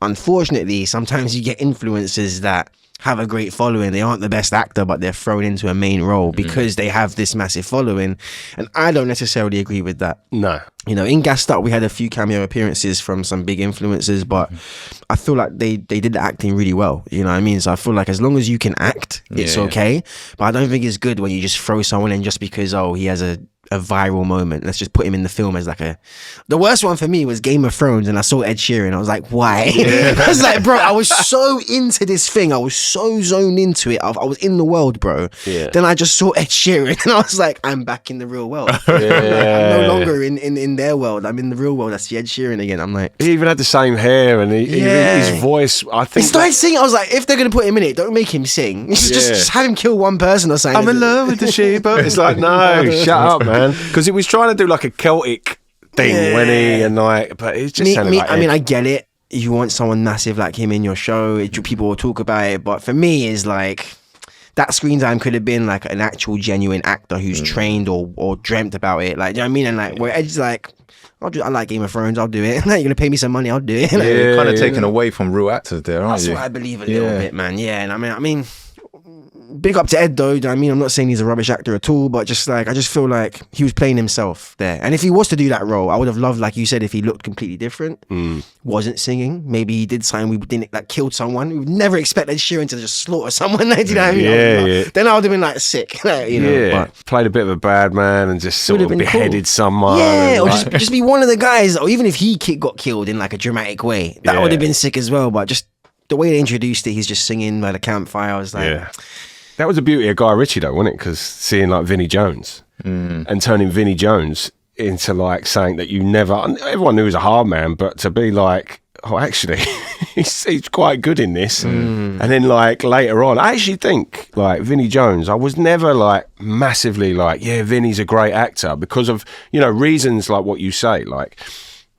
Unfortunately, sometimes you get influencers that have a great following. They aren't the best actor, but they're thrown into a main role because they have this massive following. And I don't necessarily agree with that. No. You know, in Gassed Up, we had a few cameo appearances from some big influencers, but I feel like they did the acting really well. You know what I mean? So I feel like as long as you can act, it's okay. But I don't think it's good when you just throw someone in just because, oh, he has a viral moment. Let's just put him in the film as like a... The worst one for me was Game of Thrones, and I saw Ed Sheeran. I was like, why? I was like, bro, I was so into this thing. I was so zoned into it. I was in the world, bro. Yeah. Then I just saw Ed Sheeran, and I was like, I'm back in the real world. I'm no longer in their world. I'm in the real world. I see Ed Sheeran again. I'm like... He even had the same hair, and his voice, I think... He started singing. I was like, if they're going to put him in it, don't make him sing. Just have him kill one person or something. I'm in love with the sheep. It's like, no, shut up, man. Because it was trying to do like a Celtic thing when he and like, but it's just like I mean, I get it. You want someone massive like him in your show. People will talk about it, but for me, it's like that screen time could have been like an actual genuine actor who's trained or dreamt about it. Like, do you know what I mean? And like, where Ed's like, I like Game of Thrones. I'll do it. Like, you're gonna pay me some money. I'll do it. Like, you're kind of taken away from real actors there, aren't that's you? what I believe a little bit, man. Yeah, and I mean. big up to Ed though. I mean, I'm not saying he's a rubbish actor at all, but just like I just feel like he was playing himself there. And if he was to do that role, I would have loved, like you said, if he looked completely different, wasn't singing, maybe he did something we didn't, like killed someone. We would never expect Ed Sheeran to just slaughter someone. Like, do you know what I mean? Yeah. Then I would have been like sick, like, you know. Yeah, But played a bit of a bad man and just sort of beheaded someone. yeah, and or like- just be one of the guys, or even if he got killed in like a dramatic way, that would have been sick as well. But just the way they introduced it, he's just singing by the campfire. I was like, yeah. That was the beauty of Guy Ritchie though, wasn't it? Because seeing like Vinnie Jones and turning Vinnie Jones into like saying that you never, everyone knew he was a hard man, but to be like, oh, actually, he's quite good in this. And then like later on, I actually think like Vinnie Jones, I was never like massively like, yeah, Vinnie's a great actor because of, you know, reasons like what you say, like,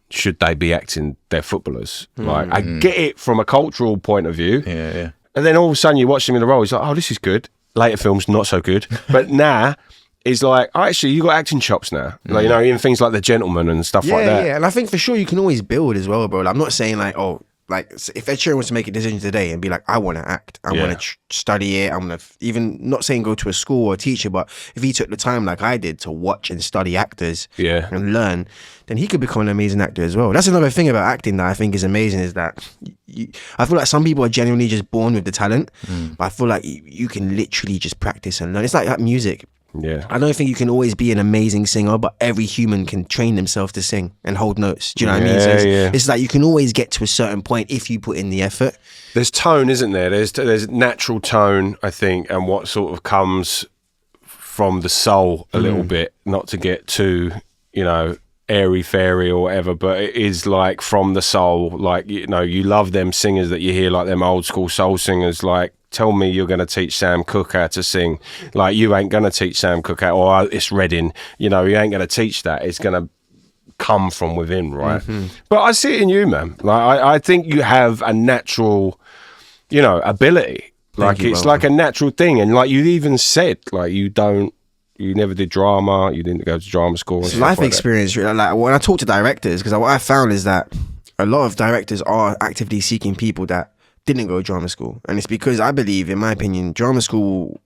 should they be acting their footballers? Like, I get it from a cultural point of view. Yeah. And then all of a sudden you watch him in the role, he's like, oh, this is good. Later films, not so good. But now, it's like, oh, actually, you got acting chops now. Like, you know, even things like The Gentleman and stuff like that. Yeah, and I think for sure you can always build as well, bro. Like, I'm not saying like, oh, like if Ed Sheeran was to make a decision today and be like, I want to act, I want to study it, I'm gonna even not saying go to a school or a teacher, but if he took the time like I did to watch and study actors and learn, then he could become an amazing actor as well. That's another thing about acting that I think is amazing, is that I feel like some people are genuinely just born with the talent, but I feel like you can literally just practice and learn. It's like music. Yeah. I don't think you can always be an amazing singer, but every human can train themselves to sing and hold notes. Do you know what I mean? So it's like you can always get to a certain point if you put in the effort. There's tone, isn't there? There's natural tone, I think, and what sort of comes from the soul a little bit, not to get too, you know, airy fairy or whatever, but it is like from the soul. Like, you know, you love them singers that you hear, like them old school soul singers, like, tell me you're going to teach Sam Cooke how to sing. Like, you ain't going to teach Sam Cooke how, or it's Reading. You know, you ain't going to teach that. It's going to come from within, right? But I see it in you, man. Like, I think you have a natural, you know, ability. Like, it's like a natural thing. And like you even said, like, you never did drama, you didn't go to drama school. It's life experience. Like when I talk to directors, because what I found is that a lot of directors are actively seeking people that didn't go to drama school, and it's because I believe, in my opinion, drama school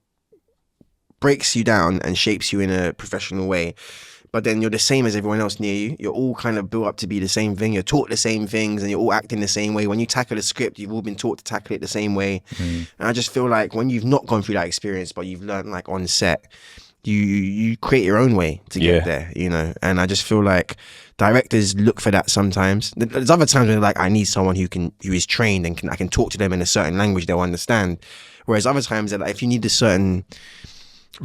breaks you down and shapes you in a professional way, but then you're the same as everyone else near you. You're all kind of built up to be the same thing. You're taught the same things and you're all acting the same way. When you tackle a script, you've all been taught to tackle it the same way. And I just feel like when you've not gone through that experience, but you've learned like on set, you create your own way to get there, you know. And I just feel like directors look for that sometimes. There's other times when they're like, I need someone who is trained and I can talk to them in a certain language they'll understand. Whereas other times they're like, if you need a certain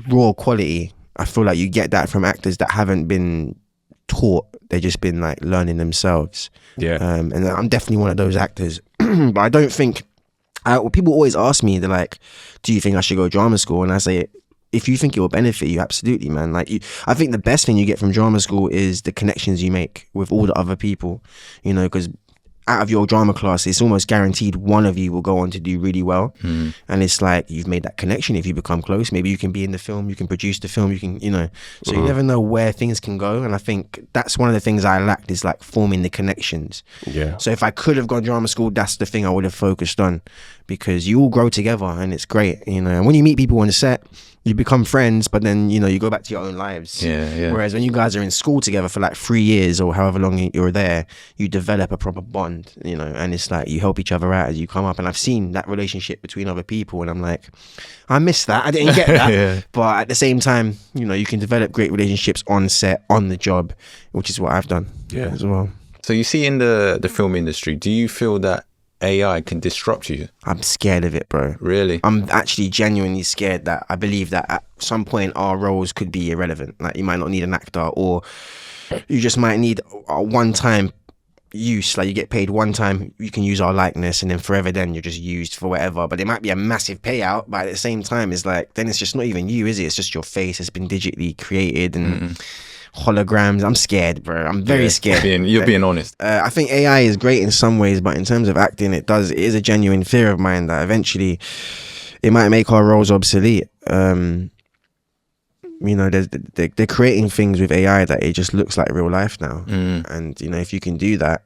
raw quality, I feel like you get that from actors that haven't been taught. They've just been like learning themselves. And I'm definitely one of those actors. But I don't think people always ask me, they're like, do you think I should go to drama school? And I say, if you think it will benefit you, absolutely, man. Like, I think the best thing you get from drama school is the connections you make with all the other people, you know, because out of your drama class, it's almost guaranteed one of you will go on to do really well. And it's like, you've made that connection. If you become close, maybe you can be in the film, you can produce the film, you can, you know, so you never know where things can go. And I think that's one of the things I lacked, is like forming the connections. So if I could have gone drama school, that's the thing I would have focused on, because you all grow together and it's great, you know. And when you meet people on the set, you become friends, but then, you know, you go back to your own lives. Whereas when you guys are in school together for like 3 years or however long you're there, you develop a proper bond, you know, and it's like you help each other out as you come up. And I've seen that relationship between other people, and I'm like, I miss that. I didn't get that. But at the same time, you know, you can develop great relationships on set, on the job, which is what I've done as well. So you see in the film industry, do you feel that AI can disrupt you? I'm scared of it, bro. Really? I'm actually genuinely scared that I believe that at some point our roles could be irrelevant. Like, you might not need an actor, or you just might need a one-time use. Like, you get paid one time, you can use our likeness, and then forever then you're just used for whatever. But there might be a massive payout, but at the same time, it's like, then it's just not even you, is it? It's just your face. It's been digitally created and holograms. I'm scared, bro. I'm very scared. You're being honest. I think AI is great in some ways, but in terms of acting, it is a genuine fear of mine that eventually it might make our roles obsolete. You know, they're creating things with AI that it just looks like real life now. And, you know, if you can do that,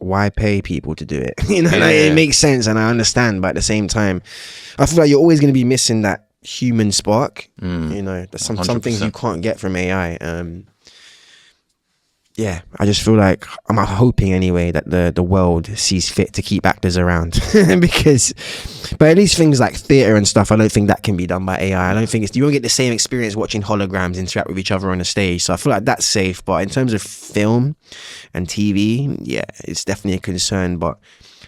why pay people to do it? You know, like, it makes sense and I understand, but at the same time, I feel like you're always going to be missing that human spark. You know, there's some things you can't get from AI. Yeah, I just feel like I'm hoping anyway that the world sees fit to keep actors around but at least things like theatre and stuff, I don't think that can be done by AI. I don't think you won't get the same experience watching holograms interact with each other on a stage. So I feel like that's safe. But in terms of film and TV, yeah, it's definitely a concern. But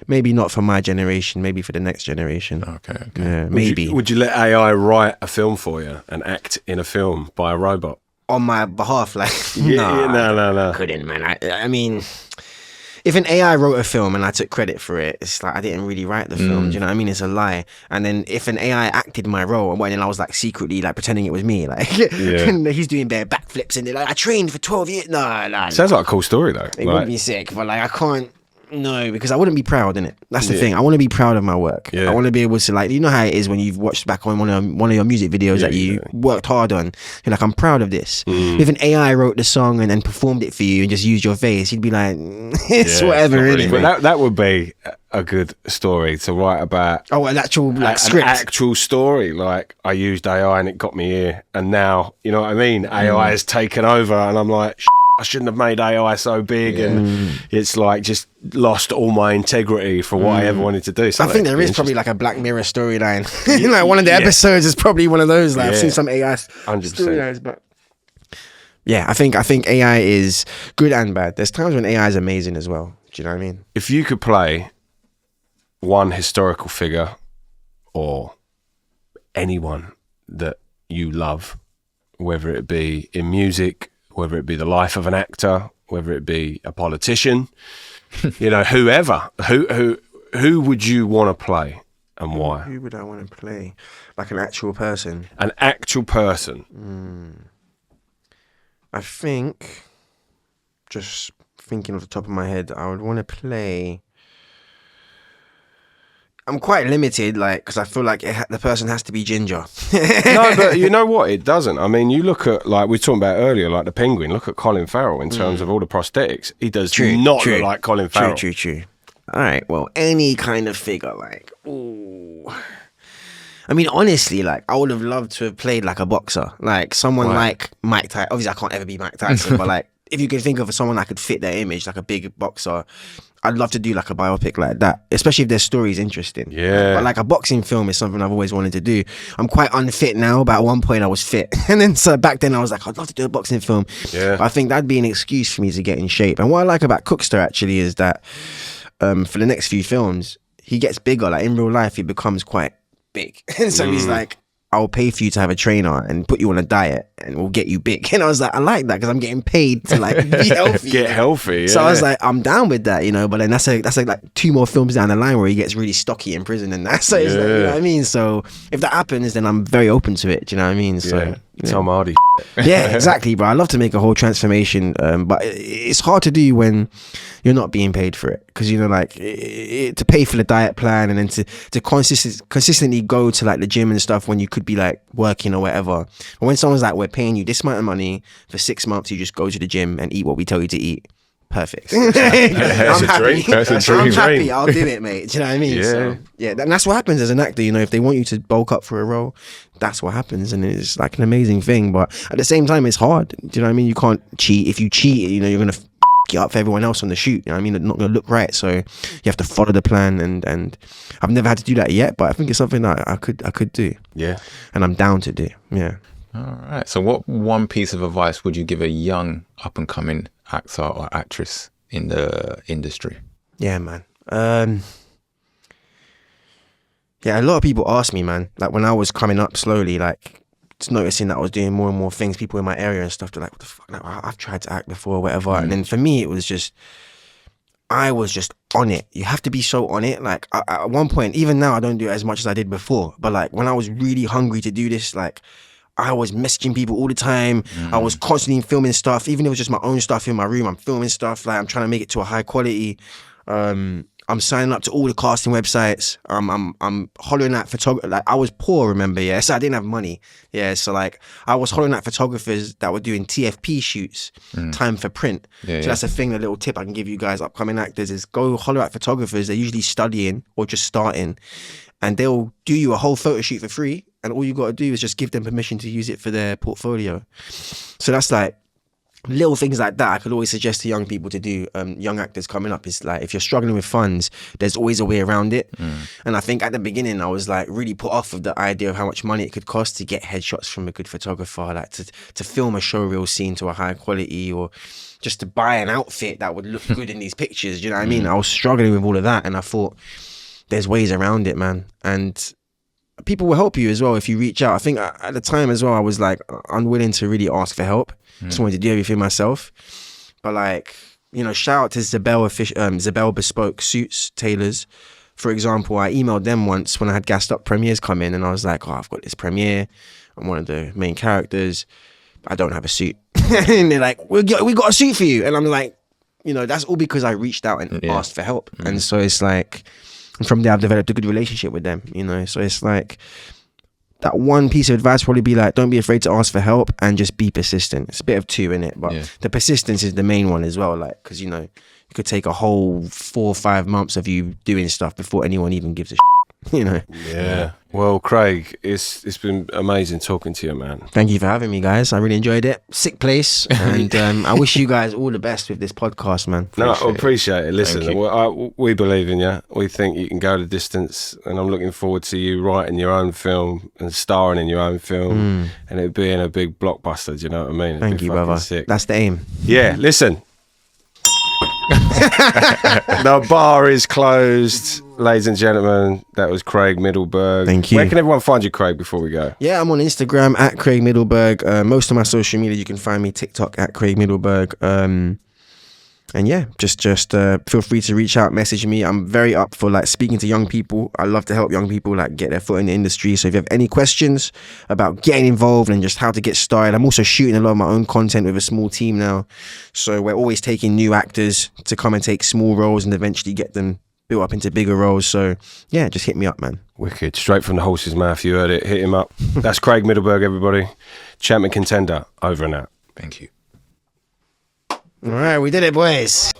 maybe not for my generation, maybe for the next generation. Okay. Yeah, maybe. Would you let AI write a film for you and act in a film by a robot? On my behalf, like, no. Couldn't, man. I mean, if an AI wrote a film and I took credit for it, it's like I didn't really write the film. Do you know what I mean? It's a lie. And then if an AI acted my role, and then I was like secretly like pretending it was me, like he's doing bare backflips and they're like, I trained for 12 years. No. Sounds like a cool story though. It would be sick, but like I can't. No, because I wouldn't be proud, innit? That's the thing. I want to be proud of my work. I want to be able to, like, you know how it is when you've watched back on one of your music videos that you worked hard on. You're like, I'm proud of this. If an AI wrote the song and then performed it for you and just used your face, you'd be like, it's whatever, innit? But that would be a good story to write about. Oh, an actual script. An actual story. Like, I used AI and it got me here. And now, you know what I mean? AI has taken over and I'm like, I shouldn't have made AI so big, and it's like just lost all my integrity for what I ever wanted to do. So I think there is probably like a Black Mirror storyline. Like one of the episodes is probably one of those. Like I've seen some AI storylines, but yeah, I think AI is good and bad. There's times when AI is amazing as well. Do you know what I mean? If you could play one historical figure or anyone that you love, whether it be in music, whether it be the life of an actor, whether it be a politician, you know, whoever, who would you want to play and why? Who would I want to play? Like an actual person? An actual person. I think, just thinking off the top of my head, I would want to play... I'm quite limited, like, because I feel like the person has to be ginger. No, but you know what? It doesn't. I mean, you look at, like we were talking about earlier, like the Penguin. Look at Colin Farrell in terms of all the prosthetics. He does not look like Colin Farrell. True. All right, well, any kind of figure, like, ooh. I mean, honestly, like, I would have loved to have played like a boxer, like someone like Mike Tyson. Obviously, I can't ever be Mike Tyson, but like, if you could think of someone that could fit their image, like a big boxer, I'd love to do like a biopic like that, especially if their story is interesting. Yeah. But like a boxing film is something I've always wanted to do. I'm quite unfit now, but at one point I was fit. And then so back then I was like, I'd love to do a boxing film. Yeah. But I think that'd be an excuse for me to get in shape. And what I like about Cookster actually is that for the next few films, he gets bigger. Like in real life, he becomes quite big. And so he's like, I'll pay for you to have a trainer and put you on a diet and we'll get you big. And I was like, I like that because I'm getting paid to like be healthy. Get healthy. So I was like, I'm down with that, you know, but then that's like 2 more films down the line where he gets really stocky in prison and that. So it's like, you know what I mean? So if that happens, then I'm very open to it. Do you know what I mean? So Tom Hardy. Yeah, exactly, bro. I love to make a whole transformation, but it's hard to do when you're not being paid for it, because you know, like to pay for the diet plan and then to consistently go to like the gym and stuff when you could be like working or whatever. But when someone's like, we're paying you this amount of money for 6 months, you just go to the gym and eat what we tell you to eat. Perfect. That's a dream. That's a dream. I'm happy. I'll do it, mate. Do you know what I mean? Yeah. So, yeah, and that's what happens as an actor. You know, if they want you to bulk up for a role, that's what happens, and it's like an amazing thing. But at the same time, it's hard. Do you know what I mean? You can't cheat. If you cheat, you know, you're gonna it up for everyone else on the shoot. You know what I mean? It's not gonna look right. So you have to follow the plan, and I've never had to do that yet, but I think it's something that I could do. Yeah, and I'm down to do. Yeah. All right. So, what one piece of advice would you give a young up and coming actor or actress in the industry? Yeah, man. Yeah, a lot of people ask me, man, like when I was coming up slowly, like just noticing that I was doing more and more things, people in my area and stuff, they're like, what the fuck, like, I've tried to act before or whatever. And then for me, it was just, I was just on it. You have to be so on it. Like at one point, even now, I don't do it as much as I did before. But like when I was really hungry to do this, like I was messaging people all the time. I was constantly filming stuff. Even if it was just my own stuff in my room, I'm filming stuff. Like I'm trying to make it to a high quality. I'm signing up to all the casting websites. I'm hollering at photographers. Like I was poor, remember? Yeah, so I didn't have money. Yeah, so like I was hollering at photographers that were doing TFP shoots, time for print. So that's a thing. A little tip I can give you guys, upcoming actors, is go holler at photographers. They're usually studying or just starting, and they'll do you a whole photo shoot for free. and all you got to do is just give them permission to use it for their portfolio. So that's like little things like that I could always suggest to young people to do, young actors coming up, is like, if you're struggling with funds, there's always a way around it. And I think at the beginning I was like really put off of the idea of how much money it could cost to get headshots from a good photographer, like to film a showreel scene to a high quality, or just to buy an outfit that would look good in these pictures. Do you know what I mean? I was struggling with all of that, and I thought there's ways around it, man. And people will help you as well if you reach out. I think at the time as well, I was like unwilling to really ask for help. Just wanted to do everything myself. But like, you know, shout out to Zabel Bespoke Suits Tailors. For example, I emailed them once when I had gassed up premieres come in, and I was like, oh, I've got this premiere. I'm one of the main characters. I don't have a suit. And they're like, we got a suit for you. And I'm like, you know, that's all because I reached out and asked for help. And so it's like, and from there I've developed a good relationship with them, you know. So it's like, that one piece of advice probably be like, don't be afraid to ask for help and just be persistent. It's a bit of two in it, but the persistence is the main one as well. Like, because, you know, it could take a whole 4 or 5 months of you doing stuff before anyone even gives a you know. Yeah. Well, Craig, it's been amazing talking to you, man. Thank you for having me, guys. I really enjoyed it. Sick place, and I wish you guys all the best with this podcast, man. No, I appreciate it. Listen, we believe in you. We think you can go the distance, and I'm looking forward to you writing your own film and starring in your own film, and it being a big blockbuster. Do you know what I mean? Thank you, brother. Sick. That's the aim. Yeah. Listen. The bar is closed, ladies and gentlemen. That was Craig Middleburg. Thank you. Where can everyone find you, Craig, before we go? Yeah, I'm on Instagram at Craig Middleburg. Most of my social media, you can find me TikTok at Craig Middleburg. And yeah, just feel free to reach out, message me. I'm very up for like speaking to young people. I love to help young people like get their foot in the industry. So if you have any questions about getting involved and just how to get started, I'm also shooting a lot of my own content with a small team now. So we're always taking new actors to come and take small roles and eventually get them built up into bigger roles. So yeah, just hit me up, man. Wicked. Straight from the horse's mouth. You heard it. Hit him up. That's Craig Middleburg, everybody. Champion Contender. Over and out. Thank you. All right, we did it, boys.